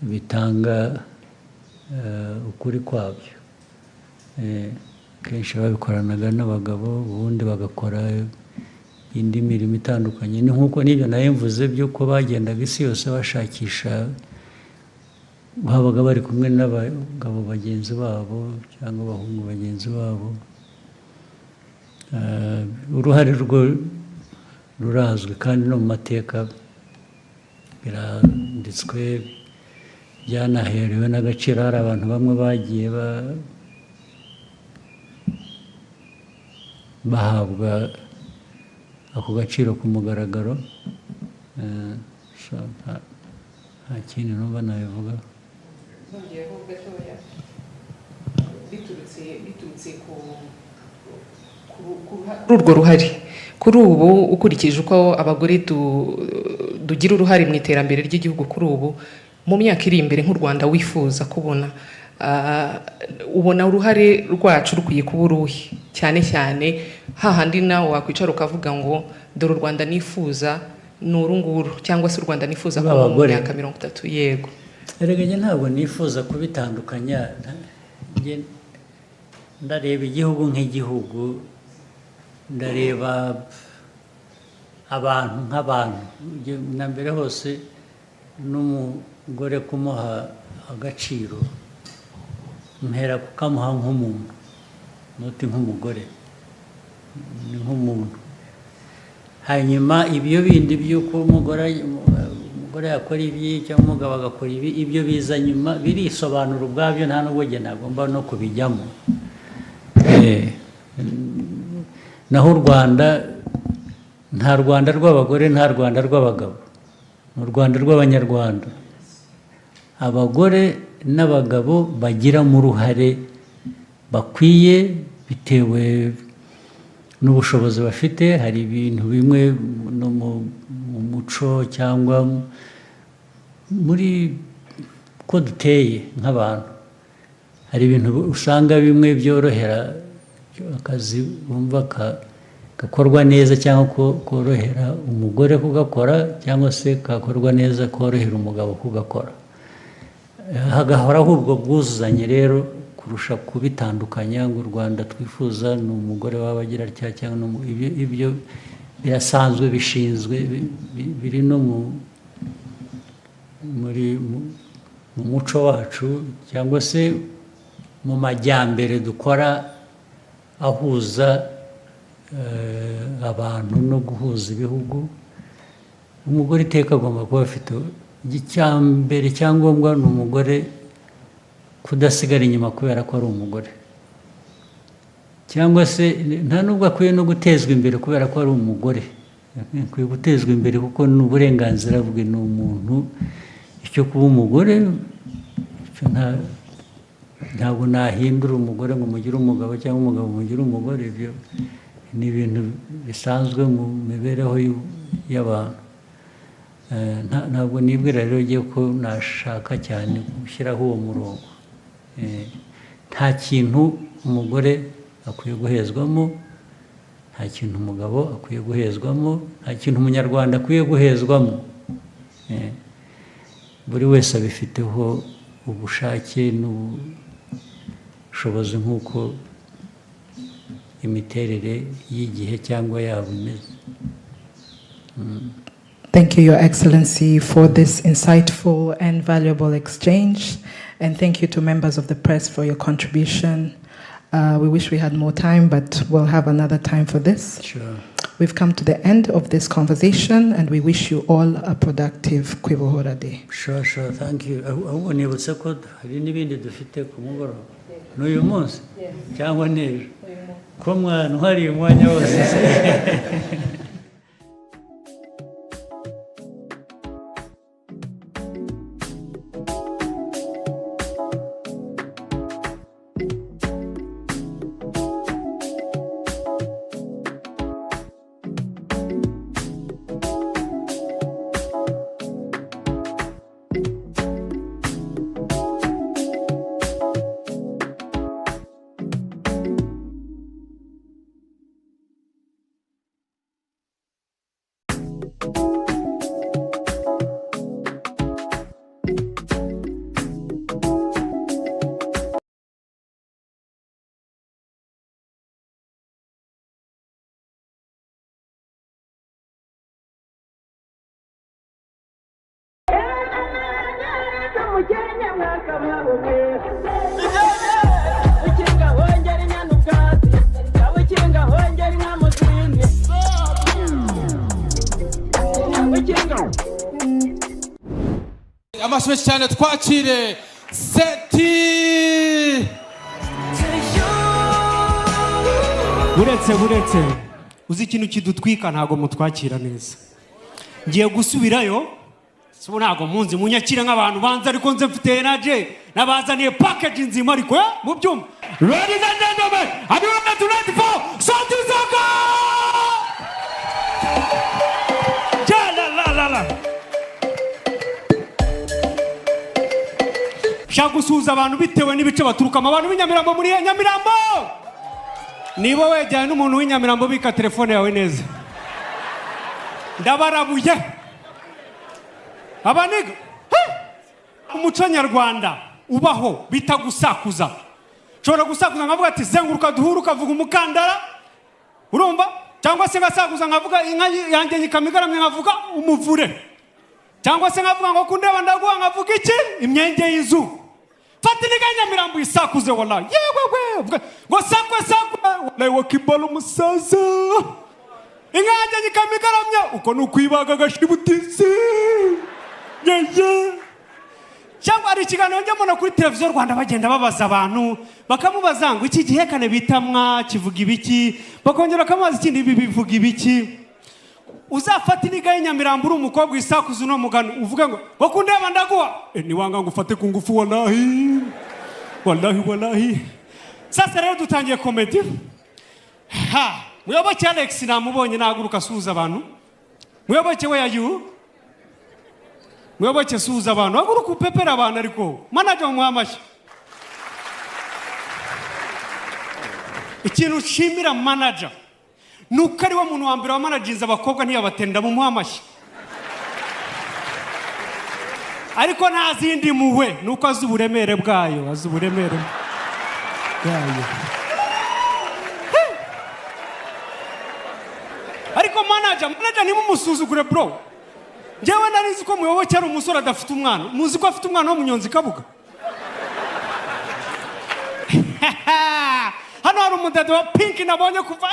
bitanga ukuri kwabyo. Kenshi babikoranaga n'abagabo, ubundi bagakora indi mirimo itandukanye. Ni nk'uko n'ibyo nayo mvuze by'uko bagendaga isi yose bashakisha, babaga bari kumwe n'abagabo bagenzi babo cyangwa abahungu bagenzi babo. Uruhare rwo rurazwi kandi no mu mateka biranditswe, byanaherewe n'agaciro. Hari abantu bamwe bagiye bahabwa ako gaciro ku mugaragaro. Nta kindi numva nabivuga. Biturutse kuri urwo ruhare, kuri ubu ukurikije uko abagore dugira uruhare mu iterambere ry'igihugu kuri ubu, mu myaka iri imbere nk'u Rwanda wifuza kubona, ubona uruhare rwacu rukwiye kuba uruhe? Cyane cyane hahandi nawe wakwicara ukavuga ngo dore u Rwanda nifuza ni uru nguru, cyangwa se u Rwanda nifuza kuba mu myaka 30. Yego, erega njye ntabwo nifuza kubitandukanya. Ndareba igihugu nk'igihugu, ndareba abantu nk'abantu. Na mbere hose n'umugore kumuha agaciro, mpera kukamuha nk'umuntu, nuti nk'umugore, ni nk'umuntu. Hanyuma ibyo bindi by'uko umugore yakora ibi cyangwa umugabo agakora ibi, ibyo biza nyuma, birisobanura ubwabyo, nta nubwo njye nagomba no kubijyamo. Naho u Rwanda, nta Rwanda rw'abagore, nta Rwanda rw'abagabo, ni u Rwanda rw'abanyarwanda. Abagore n'abagabo bagiramo uruhare bakwiye bitewe n'ubushobozi bafite. Hari ibintu bimwe no mu muco cyangwa muri ko duteye nk'abantu, hari ibintu usanga bimwe byorohera akazi wumva gakorwa neza, cyangwa korohera umugore kugakora, cyangwa se kakorwa neza korohera umugabo kugakora. Hagahoraho ubwo bwuzuzanye rero kurusha kubitandukanya ngo u Rwanda twifuza ni umugore waba agira atya cyangwa ibyo birasanzwe, bishinzwe, biri no mu muco wacu cyangwa se mu majyambere dukora ahuza abantu no guhuza ibihugu, umugore iteka agomba kuba afite icyambere cyangombwa ni umugore kudasigara inyuma kubera ko ari umugore, cyangwa se nta nubwo akwiye no gutezwa imbere kubera ko ari umugore, akwiye gutezwa imbere kuko ni uburenganzira bwe, ni umuntu. Icyo kuba umugore ntabwo nahindura umugore ngo mugire umugabo cyangwa umugabo mugire umugore, ibyo ni ibintu bisanzwe mu mibereho y'abantu. Ntabwo nibwira rero ngiye ko nashaka cyane gushyiraho uwo murongo. Nta kintu umugore akwiye guhezwamo, nta kintu umugabo akwiye guhezwamo, nta kintu umunyarwanda akwiye guhezwamo. Buri wese abifiteho ubushake n'ubushobozi nk'uko imiterere y'igihe cyangwa yabo imeze. Thank you, Your Excellency, for this insightful and valuable exchange. And thank you to members of the press for your contribution. We wish we had more time, but we'll have another time for this. Sure. We've come to the end of this conversation, and we wish you all a productive Kwibohora Day. Sure, thank you. Nibutse ko hari n'ibindi dufite ku mugoroba n'uyu munsi cyangwa n'ejo ko mwana hari umwanya wose. Amashyi cyane twakire Seti. buretse uzi ikintu kidutwika ntago mutwakira neza. Ngiye gusubirayo so ntago munzi munyakira nk'abantu banza ariko nze mfite energy nabazaniye package nzima ariko mu byumba. Ladies and gentlemen, are you ready for something soka? La shagusuza abantu bitewe n'ibice baturukamo. Abantu b'inyamirambo muri Nyamirambo, niba wejyanye n'umuntu w'inyamirambo bika telefone yawe neza ndabarabuye abaniga umuco nyarwanda ubaho bita gusakuza. Shobora gusakuza nkavuga ati zenguruka duhuruka vuga umukandara, urumva? Cyangwa se ngasakuza nkavuga inka yanjye nyikamigaramye nkavuga umuvure, cyangwa se nkavuga ngo kundeba ndaguha nkavuga iki imyenge y'inzu. Fati niga Nyamirambo isakuze wallahi yewe ngo sakwe wallahi wakibalo musaza inka yanjye nyikamigaramye uko nukwibaga gashibutisi yeye. Cyangwa ari ikiganiro njye mbona kuri televiziyo Rwanda bagenda babaza abantu bakamubaza ngo iki gihekane bitamwa kivuga ibiki, bakongera kamazi ikindi bivuga ibiki. Uzafata iniga y'Nyamirambo uri umukobwa isakuza no mugano uvuga ngo bakundeba ndaguha ni wanga ngufate ku ngufu wallahi. Sasa rero dutangiye comedy. Muyoboke Alex namubonye naguruka suza abantu. Muyoboke we yayu muyoboke suza abantu aguruka upepera abantu ariko manager mu amashyi. Ikintu nshimira manager nuko ari wo muntu wa mbere wa managinze abakobwa ntiyabatenda mu amashyi, ariko nta zindi muwe nuko azi uburemere bwayo, azi uburemere bwayo. Ariko manager nimumusuzugure bro. njyewe narizi ko muyoboke ari umusore adafite umwana. Muzi ko afite umwana w'umunyonzi Kabuga. Hano hari umudede wa pink nabonye kuva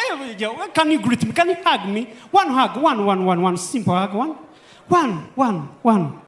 can you greet me? Can you hug me? One hug, one simple hug, one.